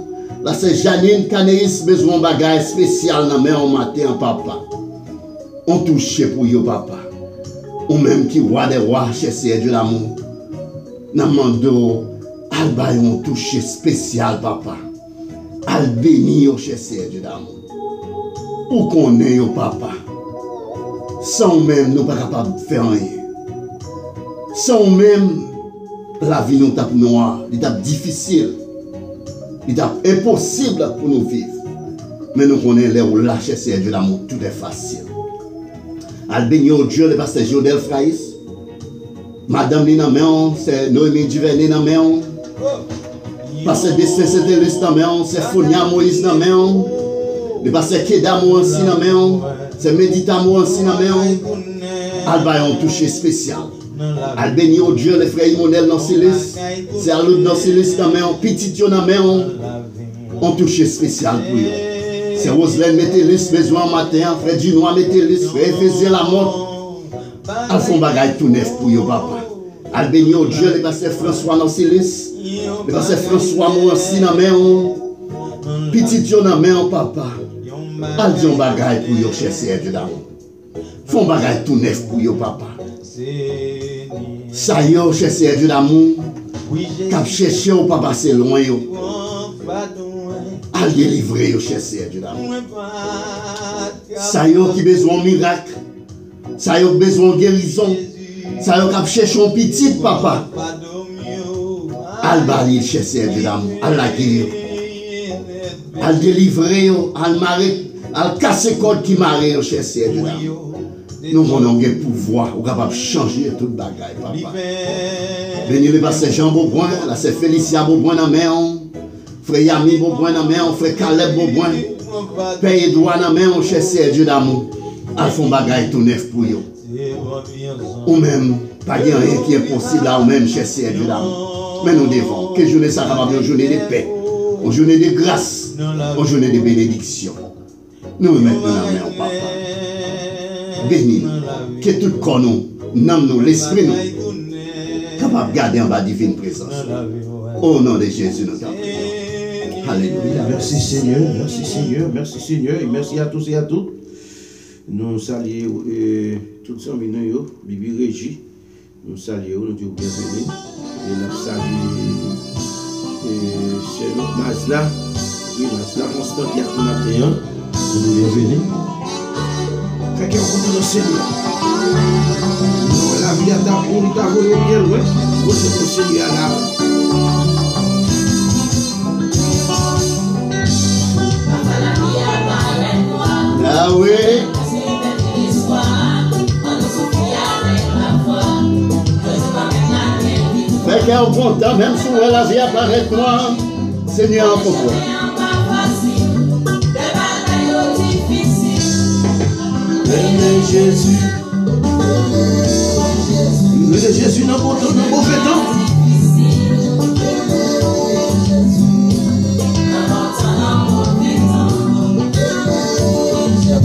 Là c'est Janine Caneus besoin bagay spécial dans main au matin, papa. On touche pour yo, papa. Ou même qui roi des rois, chez Dieu l'amour. Namando, Alba on touche spécial, papa. Al béni au chez Dieu l'amour. Où qu'on est, papa. Sans même, nous ne sommes pas capables de faire rien. Sans même, la vie nous tape noire, elle est difficile. Il est impossible pour nous vivre. Mais nous connaissons les où lâcher c'est Dieu l'amour, tout est facile. Al béni au Dieu, le pasteur Jodel Fraïs. Madame Lina Méon, c'est Noémie Duvernay dans Méon. Pasteur Destin Saint-Élus dans Méon, c'est Fonia Moïse dans Méon. Le pasteur Keda Mouansi dans Méon, c'est Médita Mouansi dans Méon. Alba ont touché spécial. Al béni au Dieu, les frères Imonel dans Céleste. C'est à l'autre dans Céleste, dans main, petit yon dans main, on touche spécial pour eux. C'est Roselaine Métélis, besoin matin, frère Dinois Métélis, frère Faisait la montre. Al font bagaille tout neuf pour eux, papa. Al béni au Dieu, le pasteur François dans Céleste. Le pasteur François Moussi dans main, petit yon dans main, papa. Al dit un bagaille pour eux, cher Seigneur Dieu d'amour. Font bagaille tout neuf pour eux, papa. Ça y est, cher Seigneur Dieu d'amour, cap chercher ou pas passer loin, à délivrer, cher Seigneur Dieu d'amour. Ça y est, qui besoin de miracle, ça y est, besoin de guérison, ça y est, cap chercher un petit papa. À balayer, cher Seigneur Dieu d'amour, à la guérir, à délivrer, à marrer, à casser le code qui marre, cher Seigneur Dieu d'amour. Nous avons un pouvoir, nous sommes capables de changer toute bagaille, papa. Béni le pasteur Jean Beauboin, la sœur Félicia Beauboin dans la main, frère Yami Beauboin dans la main, frère Caleb Beauboin, Père Edouard dans la main, cher Seigneur Dieu d'amour. Ils font bagaille tout neuf pour eux. Ou même, pas rien qui est possible à nous-mêmes, cher Seigneur Dieu d'amour. Mais nous devons, que journée ça va une journée de paix, une journée de grâce, une journée de bénédiction. Nous mettons dans la main, papa. Béni, que tout corps nous, nous, l'esprit nous, capable de garder en bas divine présence. Au nom de Jésus, nous t'en prions. Alléluia. Merci Seigneur, merci Seigneur, merci Seigneur, et merci à tous et à toutes. Nous saluons toutes les amis, Bibi Régie, nous saluons, nous disons bienvenue. Et nous saluons chez Masla, oui, Masla, Constant qui a tout matin, nous bienvenue. Fait qu'on compte le Seigneur. La vie à ta pour nous t'avoir bien loin. Vous êtes le Seigneur là. Ah oui. Fait qu'on est content, même si la vie apparaît noire, Seigneur en pourquoi. Jésus. Le Jésus dans bon temps, dans mauvais temps.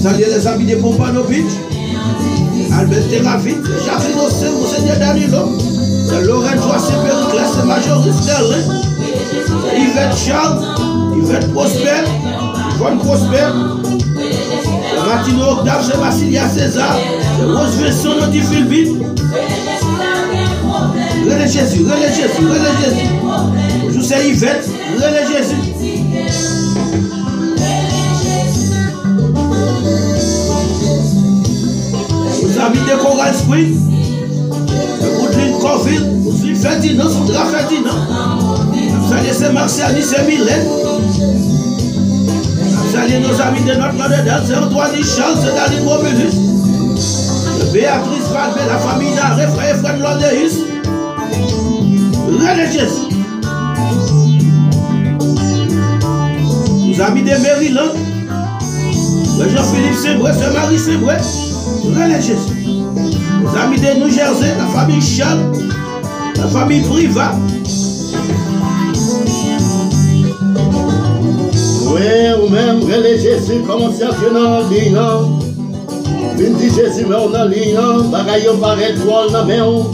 Salut les amis de Pompanovic, Albert Terravit, Jacques Innocent, Monseigneur Danilo, Laurent Joacé Périclès, Majoris Sterling, Yvette Charles, Yvette Prosper, Yvonne Prosper, Martino Octave, c'est Massilia César, c'est Rose Vincent, Noti Philbin. Relais Jésus, relais Jésus, relais Jésus. Je sais Yvette, relais Jésus. Vous habitez Coral Spring, Woodland Corville, vous êtes Ferdinand, Soudra Ferdinand. Vous allez c'est Marciani, c'est Mylène. Salut nos amis de Notre-Dame, c'est Antoine Charles, c'est Daline Romulus, Béatrice Valbé, la famille d'Arrêt, frère Fred Londéus, René Jésus. Nos amis de Maryland, Jean-Philippe Sembré, c'est Marie Sembré, René Jésus. Nos amis de New Jersey, la famille Charles, la famille Priva. Oui, ou même, relais Jésus, commencez à faire dans le ligne. Vine dit Jésus, mais on a ligne. Bagaille, on paraît droit dans la main.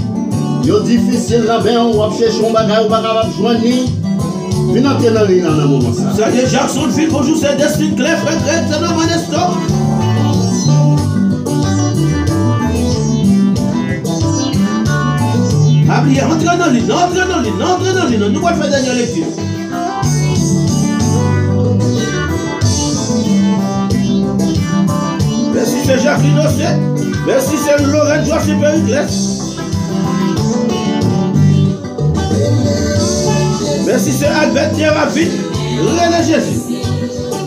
Yo difficile dans la main, on va chercher un bagaille, on va pas joindre. Vine entrer dans la ligne dans le moment. Salut Jacksonville, bonjour, c'est Destin Claire, frère, c'est le Manesto. Ablier, entrez dans la ligne, entrez dans la ligne, entrez dans la ligne. Nous allons faire dernière lecture. Merci, c'est Jacques Innocent. Merci, c'est Laurent Joacé Périclès. Merci, c'est Albert Terravit. René Jésus.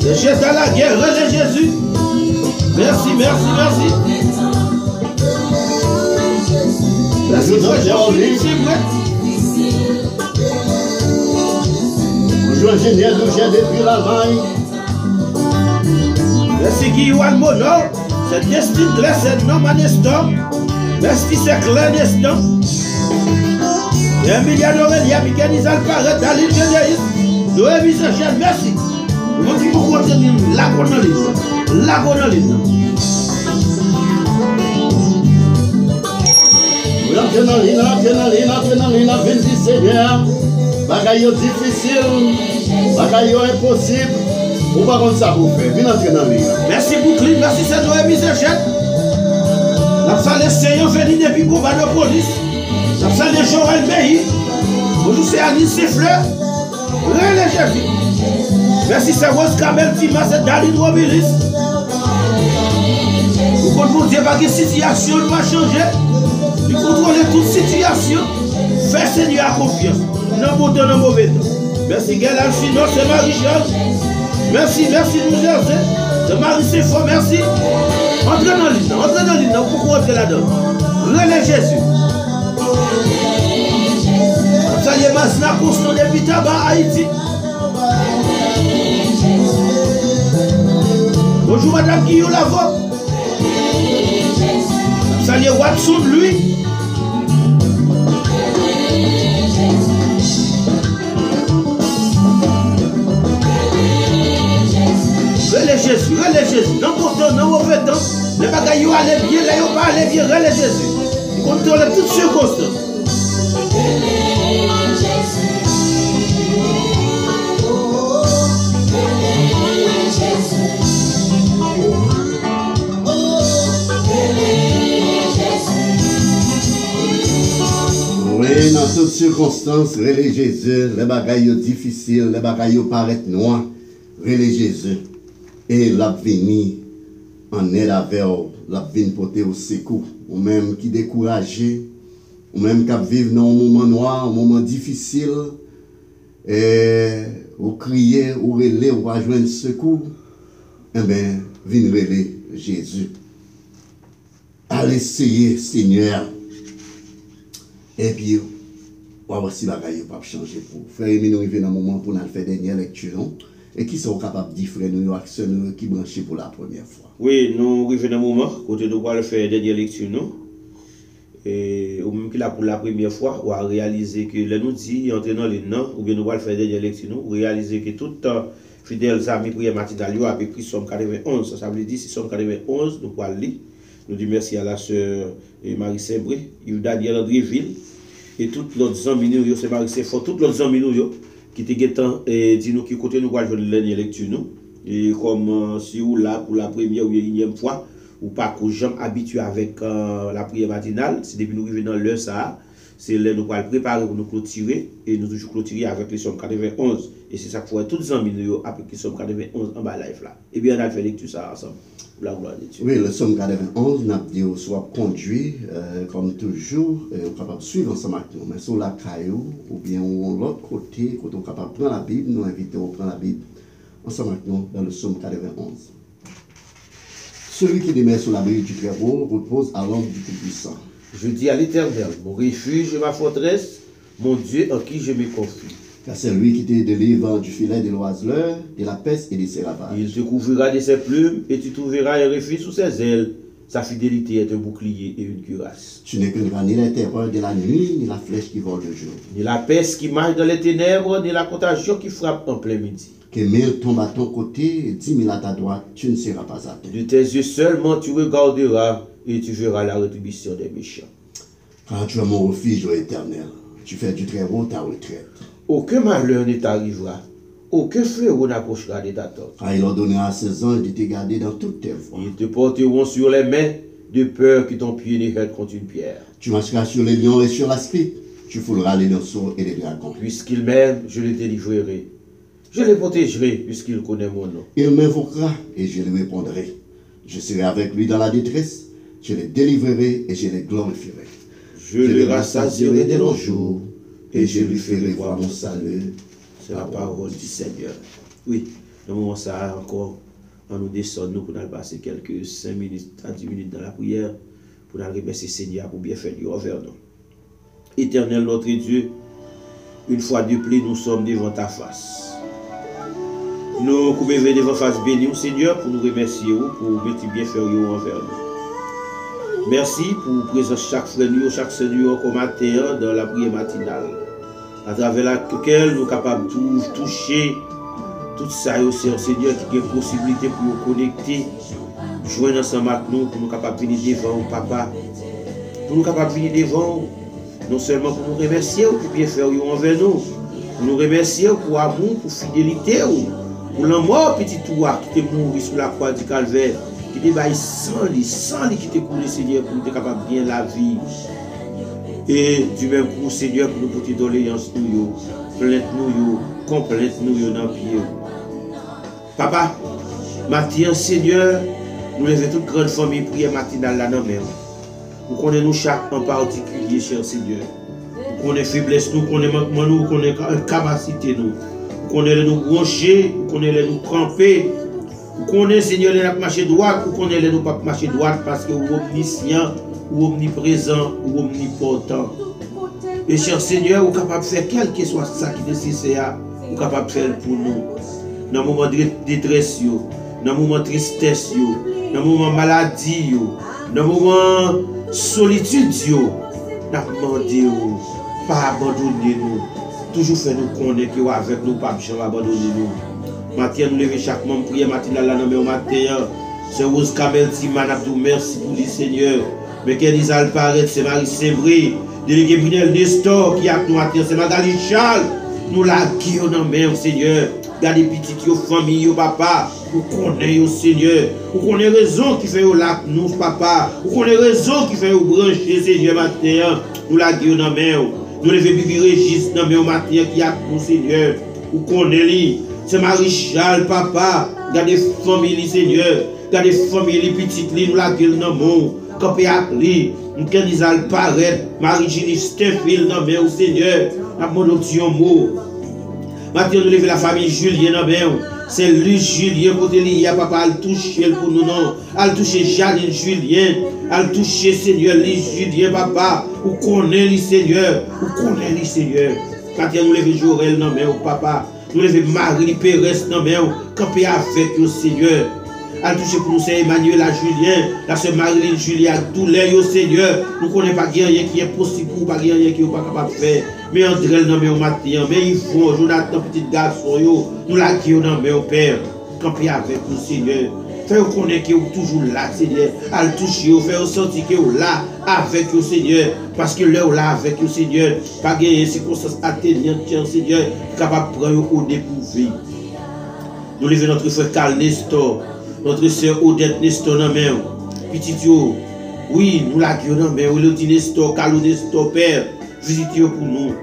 C'est Jette à la guerre. René Jésus. Merci, merci, merci. Merci, Jean-Philippe, c'est vrai. Bonjour, ingénieur, nous j'ai depuis l'Allemagne. Merci, Guillaume Mono. C'est Destin Claire, c'est Norman Estor. Merci, c'est clair d'instant. Emilia Norelia, Miguel Isal Paret, Daline Généis, Joël Michel, merci. Vous dites pour continuer la gonolite. La gonolite. La Seigneur. Bagaille difficile, bagaille impossible. Ou pas comme ça vous faire. Viens entrer dans l'île. Merci Boucline, merci c'est Joël Michel. La salle Seigneur venu depuis combat de police. La salle de Joël Mehi. Bonjour, c'est Anis Sefleur. Relégez. Merci, c'est Rose Kamel Tima, c'est Daline Robilis. Vous comprenez pas que situation va changer. Vous contrôlez toute situation. Faites Seigneur à confiance. Non bon temps, non mauvais temps. Merci, Gaël Alcino, c'est Marie-Charles. Merci, merci de nous aider. C'est Marie Sefo, merci. Entrez dans l'île, pourquoi entrez là-dedans? Relais Jésus. Ça y est, Masna Constant depuis Tabac, Haïti. Bonjour Madame Guillaume Lavoie. Ça y est, Watson, lui. Relais Jésus. Non pour temps, non mauvais temps. Les bagailles allaient bien, là, ils pas aller bien. Relais Jésus. Il contrôle toutes circonstances. Oui, dans toutes circonstances, relais Jésus, les bagailles difficiles, les bagailles paraissent noirs, relais Jésus. Et la vini en aide avec la vini porter au secours, ou même qui découragé, ou même qui vivent dans un moment noir, un moment difficile, et ou crier, ou relais, ou pas joindre secours, eh bien, vini relais Jésus. Allez essayer, Seigneur. Et puis, on va voir si la bagaille va changer pour faire nous arriver dans un moment pour nous faire dernière lecture. Et qui sont capables de dire, frère, nous actions qui branchent pour la première fois. Oui, nous arrivons dans un moment, côté nous allons faire dernière lecture, nous. Et ou même qu'il a pour la première fois, on a réalisé que là nous dit, entrer dans les noms, ou bien nous allons faire dernière lecture, nous, réaliser que tout fidèles amis prière matinale a pris Somme 91. Ça veut dire, si Somme 91, nous allons lire. Nous disons merci à la sœur Marie Saint-Bré, Yves Daniel Andréville, et toutes les autres amis, c'est Marie Saint-Fort, toutes les autres amis, qui te guettant et dit nous qui côté nous va jouer la dernière lecture nous et comme si ou là pour la première ou énième fois ou pas que jamais habitué avec la prière matinale, c'est depuis nous arrivons dans l'heure ça, c'est là nous va préparer pour nous clôturer et nous toujours clôturer avec les Somme 91 et c'est ça que faut tous les amis nous avec les Somme 91 en bas live là. Et bien on a fait lecture ça ensemble. La gloire de Dieu. Oui, le Somme 91 n'a dit soit conduit comme toujours on est capable de suivre ensemble avec nous mais sur la caillou ou bien de l'autre côté quand on est capable de prendre la Bible nous invitons à prendre la Bible ensemble avec nous dans le Somme 91. Celui qui demeure sur l'abri du Très-Haut repose à l'ombre du Tout-Puissant. Je dis à l'Éternel, mon refuge et ma forteresse, mon Dieu en qui je me confie. Car c'est lui qui te délivre du filet de l'oiseleur, de la peste et de ses ravages. Il te couvrira de ses plumes et tu trouveras un refuge sous ses ailes. Sa fidélité est un bouclier et une cuirasse. Tu ne craindras ni la terreur de la nuit, ni la flèche qui vole de jour. Ni la peste qui marche dans les ténèbres, ni la contagion qui frappe en plein midi. Que 1000 tombent à ton côté et 10 000 à ta droite, tu ne seras pas atteint. De tes yeux seulement tu regarderas et tu verras la rétribution des méchants. Car tu es mon refuge, ô Éternel. Tu fais du Très-Haut ta retraite. Aucun malheur ne t'arrivera, aucun fléau n'approchera de ta tente. Car il ordonnera à ses anges de te garder dans toutes tes voies. Ils te porteront sur les mains, de peur que ton pied ne heurte contre une pierre. Tu marcheras sur les lions et sur l'aspic. Tu fouleras les lionceaux et les dragons. Puisqu'il m'aime, je le délivrerai. Je le protégerai, puisqu'il connaît mon nom. Il m'invoquera et je lui répondrai. Je serai avec lui dans la détresse. Je le délivrerai et je le glorifierai. Je le rassasierai de longs jours et je lui ferai voir mon salut. C'est la parole du Seigneur. Oui, dans le moment ça encore, on nous descend, nous, pour nous passer quelques 5 minutes à 10 minutes dans la prière, pour nous remercier Seigneur pour bien faire du envers nous. Éternel notre Dieu, une fois de plus, nous sommes devant ta face. Nous pouvons venir devant face bénie, Seigneur, pour nous remercier, pour mettre bien faire envers nous. Merci pour présence chaque frère, chaque seigneur comme matin dans la prière matinale. À travers laquelle nous sommes capables de toucher tout ça, Seigneur, qui a une possibilité pour nous connecter, joindre ensemble avec nous, pour nous capables de venir devant Papa. Pour nous capables de venir devant, non seulement pour nous remercier pour bien faire envers nous, pour nous remercier pour amour, pour fidélité, pour l'amour petit toi qui t'est mort sur la croix du calvaire, qui t'est baillé sans lui qui t'est coulé, Seigneur, pour nous être capable de bien la vie. Et du même coup, Seigneur, pour nous porter doléance nous, plainte nous, complainte nous dans le pied. Papa, matin, Seigneur, nous levons toute grande famille prière matinale là dans même. Nous connaissons nous chaque en particulier, cher Seigneur. Nous connaissons faiblesse, nous connaissons manquement, nous connaissons capacité, nous connaissons nous brancher, nous connaissons nous tremper. Nous connaissons, Seigneur, les marcher droite, nous connaissons nous pas marcher droite parce que vous êtes omniscient, ou omniprésent, ou omnipotent. Et cher Seigneur, vous êtes capable de faire quel que soit ça qui est nécessaire, vous êtes capable de faire pour nous. Dans le moment de détresse, dans le moment de tristesse, dans le moment de maladie, dans le moment de solitude, nous demandons, pas abandonner nous. Toujours faire nous connaître que avec nous, pas abandonner nous. Maintenant, nous levons chaque moment prière matinale là dans matin. C'est Rose Kamel Timan, merci pour lui, Seigneur. Mais qu'elle dise à paraître, c'est Marie Sévré, délégué Brunel Nestor qui a nous matin, c'est Magali Charles. Nous la guillons dans même, Seigneur. Gardez petites famille, papa. Vous connaissez, Seigneur. Vous connaissez raison qui fait au lac, nous, papa. Vous connaissez raison qui fait au brancher, Seigneur, matin. Nous la guillons dans même. Nous levons Bibi Régis dans même matin qui a nous, Seigneur. Vous connaissez, c'est Marie-Charles, papa. Gardez famille, Seigneur. Gardez famille, petites, nous la guillons dans même. Campé à lui, nous canons paraître, Marie-Julie Stéphile, non mais au Seigneur, la mondion mot. Maintenant, nous levons la famille Julien, non mais c'est lui, Julien, pour il y a papa, elle touche pour nous, non, elle touche Janine Julien, elle touche Seigneur, lui, Julien, papa, vous connaissez, Seigneur, vous connaissez, Seigneur. Maintenant, nous levons Jorel, non mais papa, nous levons Marie Pérez, non mais campé avec le Seigneur. À toucher pour nous, c'est Emmanuel, à Julien, la sœur Marilyn, Julien, tous les Seigneur. Nous ne connaissons pas rien qui est possible, pas rien qui n'est pas capable de faire. Mais André, non, mais au matin, mais il faut, Jonathan, petit garçon, nous la qui non, mais au Père, camper avec nous, Seigneur. Fais connaître que vous toujours là, Seigneur. À le toucher, faire sentir que vous là avec vous, Seigneur. Parce que là, là avec vous, Seigneur. Pas gagner circonstances atteignantes, Seigneur, capable de prendre au dépourvu. Nous levons notre frère Carl Nestor. Notre sœur Odette Nestor dans main. Petit yo, oui, nous la guillons dans main. Elodie Nestor, Carlo Nestor, Père, visitez pour nous.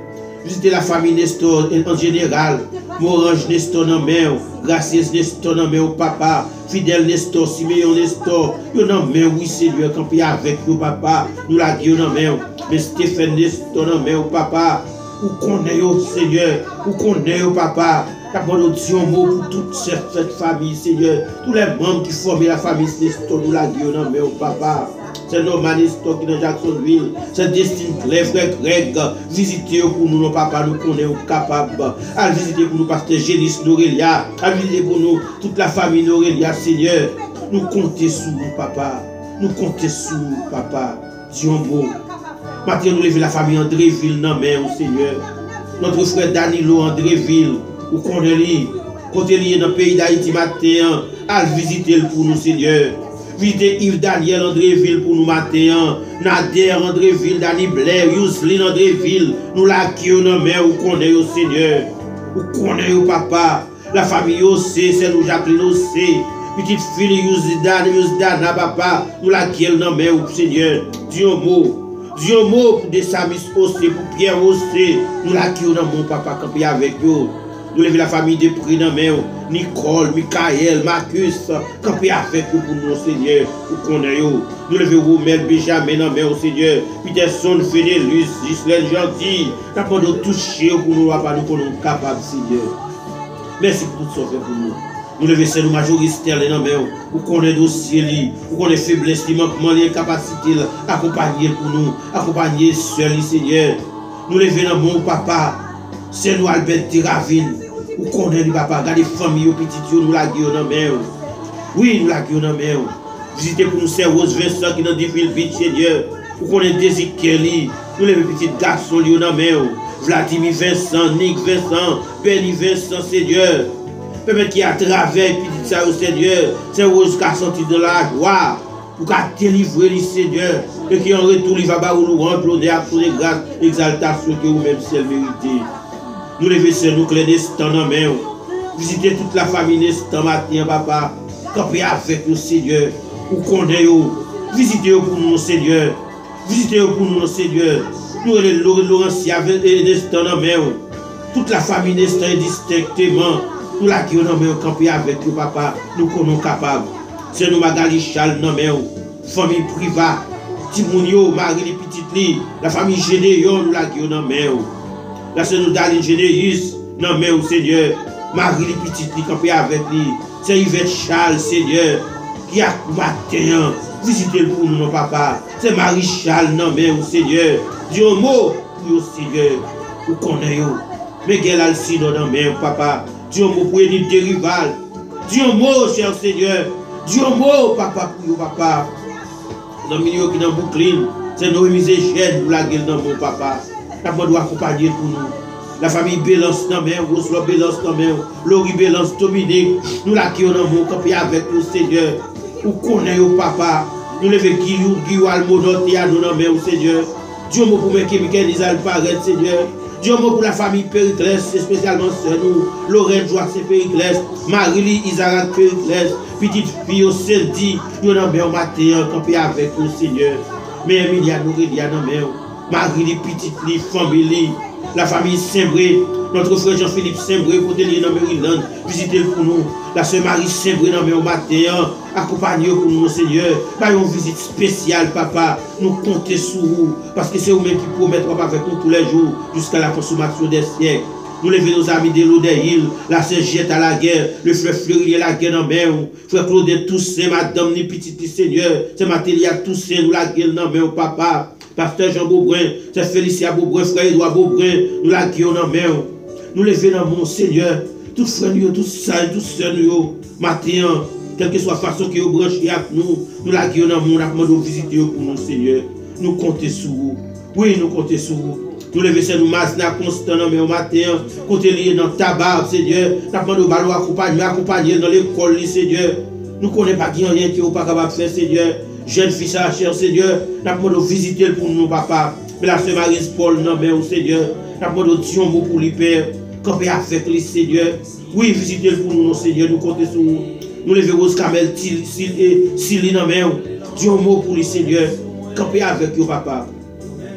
Visitez la famille Nestor en général. Morange Nestor dans main. Gracieuse Nestor dans main, papa. Fidèle Nestor, Siméon Nestor. Yo dans main, oui, Seigneur, camper avec nous, papa. Nous la guillons dans main. Mais Stéphane Nestor dans main, papa. Vous connaissez, Seigneur. Vous connaissez, papa. La bonne mot pour toute cette famille, Seigneur. Tous les membres qui forment la famille Nestor, nous la guillons, mais au papa. C'est Norman Nestor qui est dans Jacksonville. C'est Destiny Claire, frère Greg. Visitez pour nous, nos papas, nous connaissons capables. À visiter pour nous, pasteur Gélis Norelia. À visiter pour nous, toute la famille Norelia, Seigneur. Nous comptons sur nous, papa. Nous comptons sur nous, papa. Diombo. Maintenant, nous levons la famille Andréville, non, mais au Seigneur. Notre frère Danilo Andréville. Ou qu'on est lié, côté lié dans le pays d'Haïti matin, à visiter pour nous, Seigneur. Visiter Yves Daniel Andréville pour nous matin, Nader Andréville, Dani Blair, Yousline Andréville, nous la qui on a mais ou qu'on est au Seigneur. Ou qu'on est au papa, la famille aussi, c'est nous Jacqueline aussi, petite fille Yousdana, papa, nous la qui on a mais au Seigneur. Dieu mot pour des samis aussi, pour Pierre aussi, nous la qui on a mon papa, camper avec eux. Nous levons la famille de prix dans main, Nicole, Michael, Marcus, camper avec vous pour nous, Seigneur, pour qu'on ait. Nous levons Roumel, Benjamin dans main, Seigneur, Peterson, Fenelus, Gislaine Gentil, nous avons touché pour nous, papa, nous sommes capables, Seigneur. Merci pour tout ce que pour nous. Nous levons c'est nous majorité dans main, pour qu'on ait dossier, pour qu'on ait faiblesse, manquement, les capacités, accompagner pour nous, accompagner seul, Seigneur. Nous levons dans mon papa. C'est nous Albert Tiravine. Ou connaissez papa, regardez famille, petit nous la guillons dans main. Oui, nous la guillons dans main. Visitez pour nous, Sœur Rose Vincent qui dans des villes vite, Seigneur. Pour qu'on ait des Kelly. Nous les petits garçons, Vladimir Vincent, Nick Vincent, Benny Vincent, Seigneur. Permettre qu'il y a travers, petit ça au Seigneur. Sœur Rose qui a sorti de la joie. Pour qu'à délivrer le Seigneur. Et qui en retour, il va nous rendre l'honneur pour les grâces, l'exaltation que vous-même seul méritez. Nous les laissons nous clés d'instant dans main. Visitez toute la famille d'instant matin, papa. Campez avec nous, Seigneur. Ou connaissez-vous. Visitez-vous pour nous, Seigneur. Visitez-vous pour nous, Seigneur. Nous les Laurentiens avec l'instant dans main. Toute la famille d'instant distinctement. Nous la qui dans main, campez avec nous, papa. Nous connaissons capables. C'est nous Magali Charles dans main. Famille privée. Timounio, Marie les petites lits. La famille Gédéon, nous la qui dans main. La sœur nous Daline Généus, non mais au Seigneur, Marie les petites qui campent avec lui, c'est Yvette Charles, Seigneur, qui a matin, visitez le pour nous, non papa, c'est Marie Charles, non mais au Seigneur, dis un mot pour au Seigneur, vous connaissez, mais quel Alcide non mais papa, dis un mot pour Edith Rival, dis un mot, cher Seigneur, dis un mot, papa, pour papa, dans le milieu qui est dans Brooklyn, c'est Noémie Zéchène, pour la gueule dans mon papa. Nous doit accompagner pour nous. La famille Bélance dans main, Roslo Bélance dans main, Laurie Bélance, Dominique, nous la qui on a mon camper avec nous, Seigneur. Nous connaissons papa. Nous levons Guillaume Almodot et à nous dans main, Seigneur. Dieu mot pour mes Michael Isal Paret, Seigneur. Dieu mot pour la famille Périclès, spécialement sœur nous, Lorraine Joachim Périclès, Marie-Lie Isarak Périclès, petite fille au Saint-Di, nous dans main au matin, camper avec nous, Seigneur. Mais Emilia nous redia dans main. Marie les petites les familles, la famille Saint-Bré, notre frère Jean-Philippe Saint-Bré, côté de dans Maryland, visitez pour nous. La sœur Marie Saint-Bré dans au matin, accompagnez pour nous, Seigneur. Par une visite spéciale, papa. Nous comptons sur vous, parce que c'est vous-même qui promettez, papa, avec nous tous les jours, jusqu'à la consommation des siècles. Nous levons nos amis de l'eau des îles, la sœur Jette à la guerre, le frère Fleury à la guerre en mer, frère Claude Toussaint, madame, les petites, Seigneur, c'est Matélia Toussaint, nous la guerre en mer, papa. Pasteur Jean Beaubrun, c'est Félicia Beaubrun, frère Edouard Beaubrun, nous la guillons en main. Nous levons dans mon Seigneur, tous frères nous, tous saints, tous sœurs nous, matin, quelle que soit la façon que vous branchez avec nous, nous la guillons en main, nous avons visité pour nous, Seigneur. Nous comptons sur vous. Oui, nous comptons sur vous. Nous levons nous masna constant au matin, comptez lié dans tabac, Seigneur. Nous demandons ballon accompagner dans l'école, Seigneur. Nous ne connaissons pas rien qui n'est pas capable de faire, Seigneur. Jeune fils à cher Seigneur, nous avons visiter pour nous, papa. Mais la sœur Marie Paul, non, mais au Seigneur, nous avons dit un mot pour lui, Père. Camper avec les Seigneur. Oui, visiter pour nous, Seigneur, nous comptons sur vous. Nous levons Rose Camel, Sili, non, mais dis un mot pour lui, Seigneur. Camper avec vous, papa.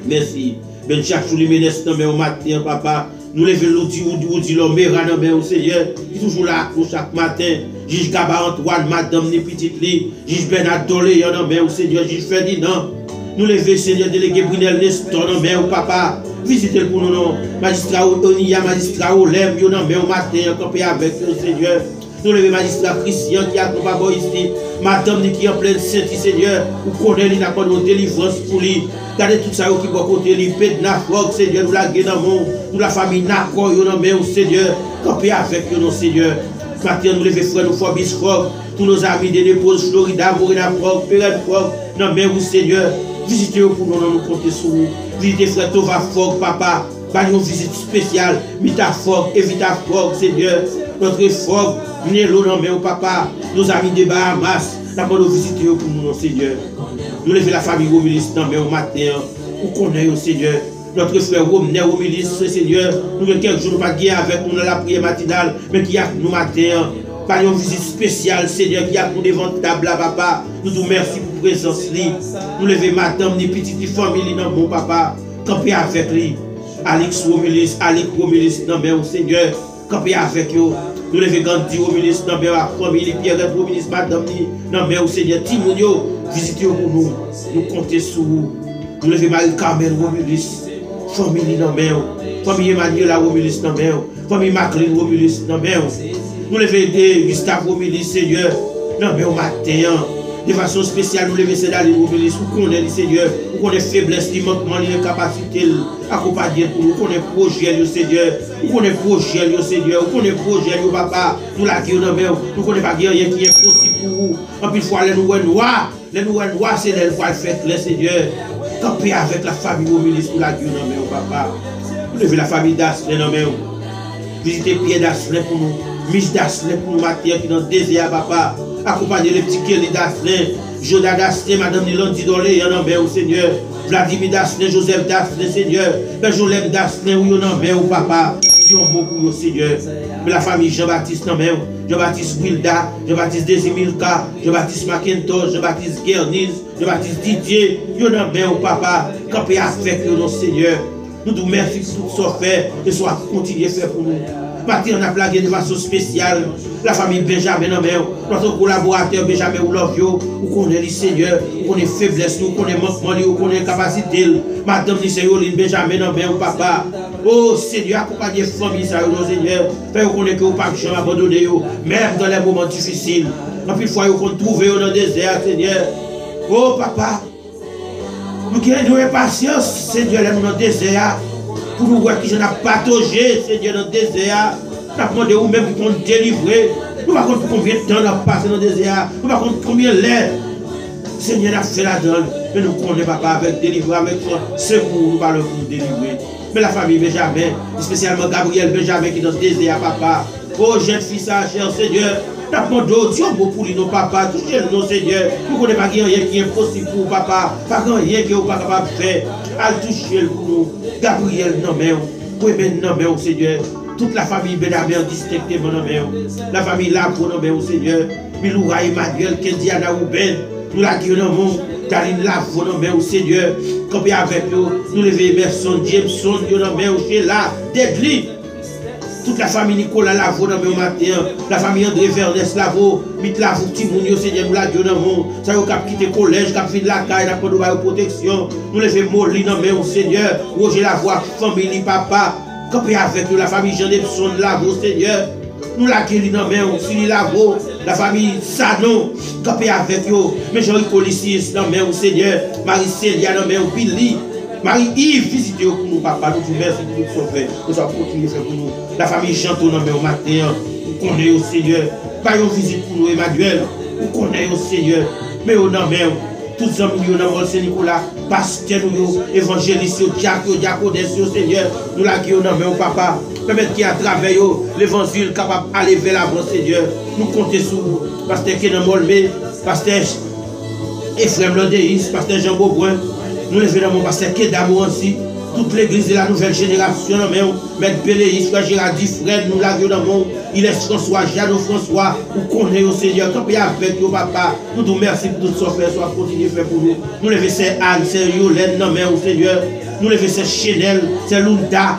Merci. Ben chaque jour, les menaces, non, mais au matin, papa. Nous levons l'outil, l'homme, mais au Seigneur, qui est toujours là pour chaque matin. Juge Gaba Antoine, madame, les petites lits. Juge Bernard Dolé, y'en a mais au Seigneur, juge Ferdinand. Nous levons, Seigneur, délégué Brunel Nestor, non, mais au papa. Visitez pour nous, non. Magistrat Onia, magistrat Olem, y'en a mais au matin, campé avec nous, Seigneur. Nous levons magistrat Christian qui a ton papa ici. Madame qui est en pleine sainte, Seigneur. Ou connaît, il n'a pas de délivrance pour lui. Regardez tout ça qui va côté lui. Pedna Frog, Seigneur, nous la guénons, nous la famille Nako, y'en a mais au Seigneur. Campé avec nous, Seigneur. Matin, nous levons frère, nous Fabis Frog, tous nos amis de dépose, Florida, Morena Frog, Pérez Frog, non, mais vous, Seigneur, visitez-vous pour nous, nous compter sur vous. Visitez frère Tova Frog, papa, par une visite spéciale, Mita Frog, Evita Frog, Seigneur, notre Frog, Nelo, non, mais papa, nos amis de Bahamas, nous visitez-vous pour nous, Seigneur. Nous levons la famille Romilis, non, mais au matin, vous connaissez, Seigneur. Notre frère Romner, Romilis, Seigneur, nous avons quelques jours pas guérir avec nous dans la prière matinale, mais qui a nous matin, par une visite spéciale, Seigneur, qui a nous devant table là, papa. Nous vous remercions pour la présence. Nous levons madame, les petites familles, non, mon papa, camper avec lui. Alex Romilis, non, mais au Seigneur, camper avec eux. Nous levons Gandhi Romilis, non, mais la famille, Pierre Romilis, madame, non, mais au Seigneur, Timounio, visitez pour nous, nous comptons sur vous. Nous levons Marie-Carmel Romilis. Famille dans main, famille Emmanuel Romilis dans main, famille Maclean Romilis dans main. Nous levons Gustave Romilis, Seigneur, dans main au matin. De façon spéciale, nous lever ces d'aller au ministre, vous connaissez, Seigneur, vous connaissez faiblesse, les manquements, les capacités, accompagner pour nous, vous connaissez projet, Seigneur, vous connaissez projet, Seigneur, vous connaissez projet, papa, nous la guerre, nous connaissons pas rien qui est possible pour vous. En plus, fois, les nouveaux noirs, c'est les fois fait, le Seigneur, camper avec la famille au ministre, pour la guerre, papa. Vous levez la famille d'Aslin, visitez Pierre d'Aslin pour nous, Miss d'Aslin pour nous, Mathieu qui est dans le désert, papa. Accompagner les petits Kelly d'Aslin, Joda d'Aslin, Madame Nilandi Dolé, y'en a au Seigneur. Vladimir d'Aslin, Joseph d'Aslin, Seigneur. Benjolem d'Aslin, oui, y'en a au papa. Dieu mot pour vous, Seigneur. Mais la famille Jean-Baptiste, non, mais Jean-Baptiste Wilda, Jean-Baptiste Désimilka, Jean-Baptiste McIntosh, Jean-Baptiste Guerniz, Jean-Baptiste Didier, y'en a au papa. Campez avec nous, Seigneur. Nous nous remercions pour tout ce fait et soit continuer à faire pour nous. Partir on a plagué de façon spéciale la famille Benjamin, notre collaborateur Benjamin Oulovio, vous connaissez le Seigneur, vous connaissez faiblesse, vous connaissez manquement, vous connaissez capacité. Madame Lycéoline Benjamin, ou papa. Oh Seigneur, accompagnez la famille, Seigneur. Fait vous connaissez que vous ne pouvez pas abandonner, même dans les moments difficiles. En plus, fois, vous trouvez dans le désert, Seigneur. Oh papa, nous avons patience, Seigneur, dans le désert. Pour nous voir qui j'en a patogé, Seigneur, dans le désert. Nous avons demandé vous-même pour nous délivrer. Nous ne savons pas combien de temps nous avons passé dans le désert. Nous ne savons pas combien l'air. Seigneur a fait la donne. Mais nous connaissons papa avec délivrer, avec secours, nous parlons pour nous délivrer. Mais la famille Benjamin, spécialement Gabriel Benjamin qui est dans le désert, papa. Oh, jeune fils, cher Seigneur. Nous avons demandé Dieu pour nous, papa. Touchez-nous, Seigneur. Nous ne connaissons pas rien qui est impossible pour papa. Pas rien qui n'est pas capable de faire. À toucher pour nous. Gabriel, non, mais oui, mais non, mais Seigneur. Toute la famille Benjamin distinctement, non, mais la famille Labo, non, mais Seigneur. Miloura, Emmanuel, Kendiana, Ouben. Nous la guérons, Daline Lavo, non, mais Seigneur. Comme avec nous, nous levons Emerson, Jameson, non, mais Sheila, Deadly. Toute la famille Nicolas Lavo dans le matin, la famille André Verdes Lavo, mit Lavo, petit mounio, Seigneur, nous la Dieu dans le monde. Ça y est, cap quitter le collège, cap fait de la caille, n'a pas de protection. Nous levons Molly dans le Seigneur, Roger Lavo, famille, papa, campé avec nous, la famille Jean-Epson Lavo, Seigneur. Nous la guéris dans le monde, Sili Lavo, la famille Sanon, campé avec nous, mais Jean-Yves Colissis dans le monde, Seigneur, Marie-Célia dans le monde, Billy. Marie-Yves, visitez pour nous, papa, nous vous remercions pour tout ce fait. Nous allons continuer à faire pour nous. La famille Chanton, au matin, nous connaissons au Seigneur. Pas une visite pour nous, Emmanuel. Nous connaissons au Seigneur. Mais au nom même, tous les amis, nous avons Saint-Nicolas, pasteur, nous, évangéliste, diaconesse, Seigneur. Nous la guérons au nom, papa. Permettre qu'il y a travers l'évangile capable d'aller vers l'avant, Seigneur. Nous comptons sur vous. Pasteur Kenan Molmé, pasteur Ephraim Lodéis, pasteur Jean Beaubrun. Nous levons dans mon pasteur Kedamo aussi, toute l'église de la nouvelle génération, Maître Béléis, Frère Gérardi, Fred, nous l'avons dans mon, il est François, Jeannot François, nous connaissons au Seigneur, quand il y a avec nous, papa, nous nous remercions pour tout ce qu'on fait, soit continuer à faire pour nous. Nous levons c'est Anne, c'est Yolène, non mais au Seigneur, nous levons c'est Chanel, c'est Lunda,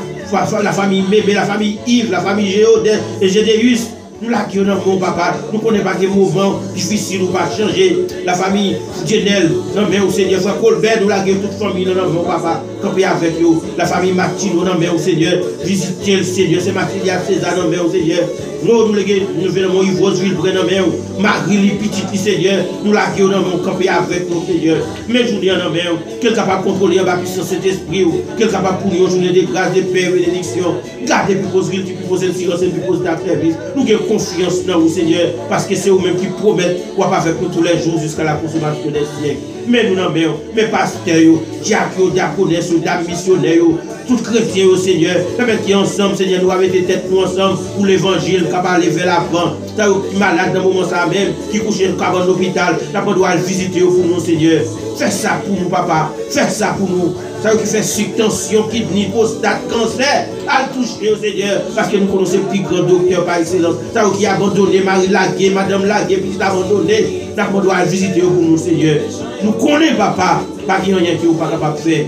la famille Mémé, la famille Yves, la famille Géodès et Gédéus. Nous la guérons dans mon papa, nous ne connaissons pas des moments difficiles, nous ne pas changer. La famille Dienel, non mais au Seigneur, frère Colbert, nous la guérons toute famille, non mon papa, campé avec nous. La famille Martino, non mais au Seigneur, visitez le Seigneur, c'est Mathilda César, non mais au Seigneur. Nous venons mon Yvos Villebray, non mais Marie, petite Seigneur, nous la guérons dans mon campé avec nous, Seigneur. Mais je vous dis, non mais, quel capable de contrôler la puissance de cet esprit, quel capable pour nous, journée de grâce, de paix et bénédiction. Gardez plus pose ville, plus pose le silence, plus pose ta service. Nous avons confiance dans vous, Seigneur, parce que c'est vous-même qui promettez, ou pas avec nous tous les jours jusqu'à la consommation des siècles. Mais nous n'en mettons, mes pasteurs, diacres, diaconesses, dames missionnaires, tous chrétiens au Seigneur, permettez qui ensemble, Seigneur, nous avons été tête nous ensemble pour l'évangile, qui va aller vers l'avant. Ça qui malade dans le moment ça même, qui couche dans l'hôpital, nous doit visiter pour nous, Seigneur. Fais ça pour nous, papa. Fais ça pour nous. Ça qui fait subtension, kidney, prostate, cancer, à toucher au Seigneur, parce que nous connaissons le plus grand docteur par excellence. Ça qui a abandonné Marie Lagué, Madame Lagué, puis abandonné. Nous doit visiter pour nous, Seigneur. Nous connaissons, papa, pas qu'il y a rien qui n'est pas capable de faire.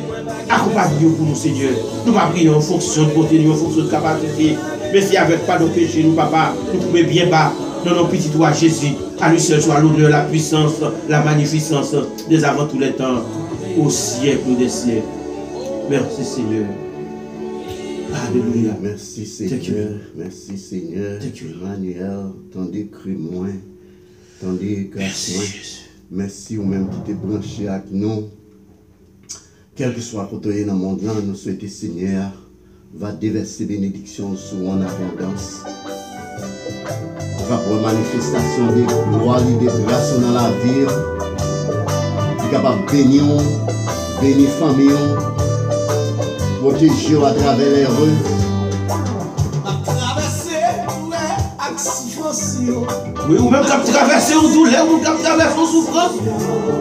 Accompagnez-nous pour nous, Seigneur. Nous ne prions pas en fonction de contenu, en fonction de capacité. Mais si avec pas de péché, nous, papa, nous pouvons bien bas dans nos petits doigts, Jésus. À lui seul soit l'honneur, la puissance, la magnificence des avant tous les temps, au siècle des siècles. Merci, Seigneur. Alléluia. Merci, Seigneur. Merci, Seigneur. Emmanuel, tandis cru moins, tandis grâce moins. Merci ou même qui t'es branché avec nous. Quel que soit côté dans le monde, nous souhaitons, Seigneur, va déverser bénédiction sur en abondance. Va pour manifestation de gloire, de grâce dans la vie. Qui est capable de bénir, bénir famille, protéger à travers les rues. Oui, ou même quand traverser une douleur, ou quand traverser une souffrance,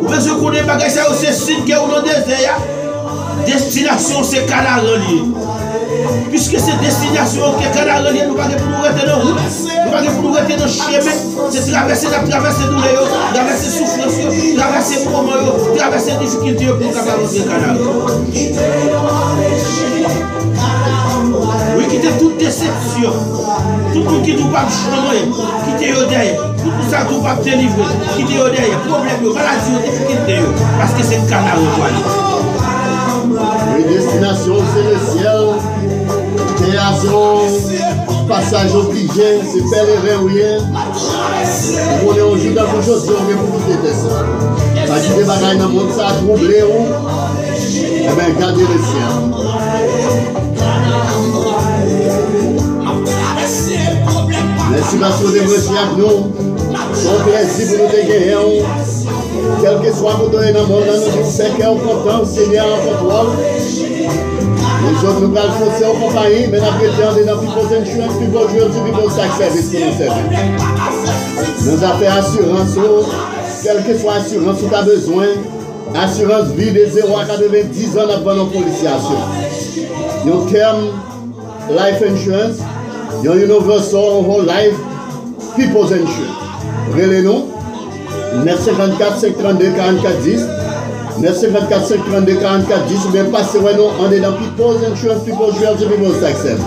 ou même se connaît pas que c'est signe que dans le désert, destination c'est Canaralier. Puisque c'est destination que Canaralier, nous ne pouvons pas nous rester dans la route, nous ne pouvons pas nous rester dans le chemin, c'est traverser la douleur, traverser souffrance, traverser moment, traverser difficulté pour nous rentrer Canaralier. Oui, quitter toute déception, tout le monde qui ne peut pas changer, quitter derrière, tout ça qui ne peut pas te livrer, quitter derrière, problème, maladie, difficulté, parce que c'est le canal. Oui, destination c'est le ciel, création, passage obligé, c'est pèlerin ou rien. On est aujourd'hui dans quelque chose, on est pour quitter ça. Parce que des bagailles dans le monde, ça a troublé, eh bien, gardez le ciel. Merci parce que vous êtes branchés avec nous. Son plaisir pour nous dégager. Quel que soit votre dans le monde, nous disons c'est qu'on est content, Seigneur en contrôle. Les autres nous allons foncer en compagnie, mais nous prétendons dans People's Insurance, People's Realty, People's Tax Service pour nous servir. Nous avons fait assurance, quelle que soit l'assurance que tu as besoin, assurance vie de 0 à 90 ans avant nos policiers. Nos termes life insurance. Yon universal whole life People's Insurance. Relez-nous 954 532 44 10 954 532 44 10 ou bien passez-nous en dedans People's Insurance, People's Realty, People's Tax Service.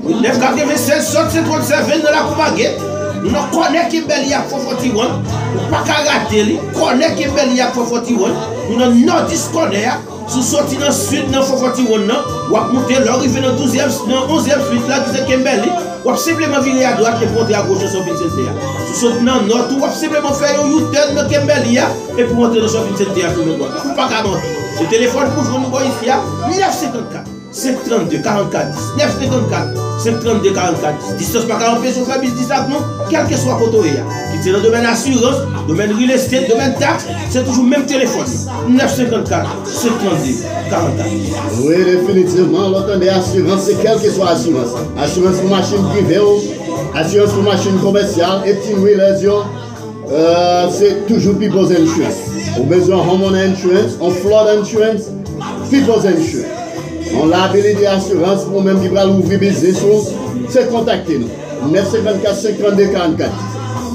996 67 dans la Coumaguette. Nous connaissons Kimberly à 441. Nous pas rater lui. Connaissons Kimberly à 441. Nous non disconnect. Sous sorti dans le sud, dans 441, ou à monter là, arriver dans 12e, dans 11e suite là, qui c'est Kimberly, ou à simplement virer à droite et monter à gauche sur Vincent. Sous sorti dans le nord, ou à simplement faire un U-turn dans Kimberly et pour monter dans Vincent tout le monde. Ou pas qu'à monter. Le téléphone pour nous voir ici, 954 532 44 10. 954 532 44 10. Distance pas 40 pesos, faire business avec nous, quel que soit le côté. C'est dans le domaine assurance, domaine real estate, domaine taxe, c'est toujours le même téléphone. 954 532 44. Oui, définitivement, l'entendez assurance, c'est quelle que soit l'assurance. Assurance pour machine privée, assurance pour machine commerciale, et petits wheelers, c'est toujours People's Insurance. On a besoin de homeowner insurance, on flood insurance, People's Insurance. On liability assurance pour même qui va ouvrir business, c'est contacter nous. 954 532 44.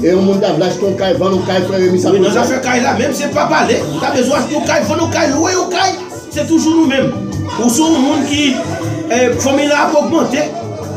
Et on monte à l'acheter ton caille, vendre ton caille, frère et ça. Oui, dans l'affaire caille là, même c'est pas parler. Tu as besoin de ton caille, vendre ton caille, louer ton caille. C'est toujours nous-mêmes. Ou sur un monde qui, famille là, a augmenté.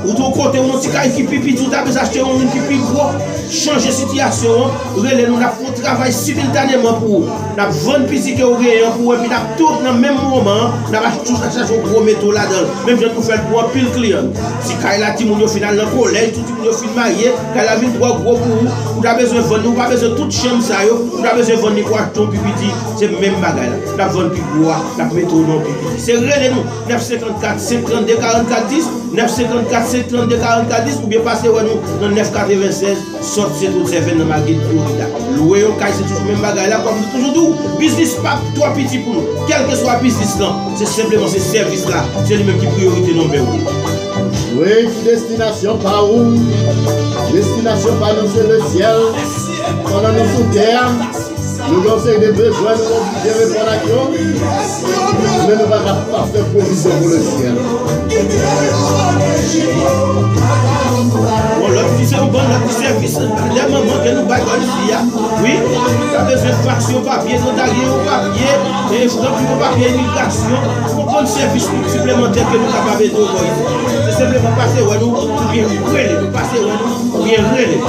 Ou ton côté, on petit caille qui pipi, tout a besoin d'acheter un monde qui pipi gros. Changer la situation. Nous avons fait un travail simultanément pour vendre petit que vous avez pour et puis tout dans le même moment, nous avons acheté un gros métaux là-dedans. Même si nous faisons pour un pile client. Si Kaila Timoun au final dans le collège, tout le monde est marié, Kaila vient trois gros pour vous. Vous avez besoin de vendre, vous n'avez pas besoin de toute chambre, vous avez besoin de vendre pour acheter un pipi. C'est le même bagage. Nous avons vendu pour vous, nous avons métaux dans le pipi. C'est réel nous. 954 532 44 10, 954 532 44 10, ou bien passez nous dans 996. C'est tout servant dans ma guide Florida. Louer au caille, c'est toujours le même bagage là, comme toujours tout. Business pas trop petit pour nous. Quel que soit le business là, c'est simplement ce service là. C'est lui-même qui priorité numéro 1. Oui, destination par où? Destination par nous, c'est le ciel. Pendant nous sous terre, nous avons des besoins, nous avons des réparations. Mais nous n'avons pas faire provision pour le ciel. Bon, l'autre c'est un bon service. Les moments que nous battons ici, oui, tu as besoin de faction papier, notarié au papier, et au papier immigration. Pour prendre service supplémentaire que nous sommes capables de faire. C'est simplement passer où nous, ou bien relais, passer où nous, ou bien relais.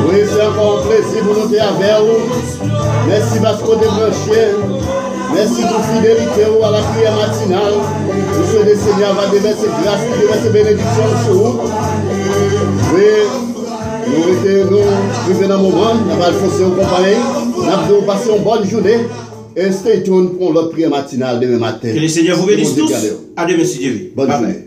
Oui, c'est encore un plaisir pour nous avec vous. Merci parce que vous êtes branchés. Merci pour fidélité à la prière matinale. Je souhaite le Seigneur va déverser grâce, déverser bénédiction sur vous. Oui, Nous vivons dans un moment, nous allons foncer au compagnie, nous allons passer une bonne journée et stay tuned pour l'autre prière matinale demain matin. Que le Seigneur vous bénisse tous. À demain si Dieu veut. Bonne journée.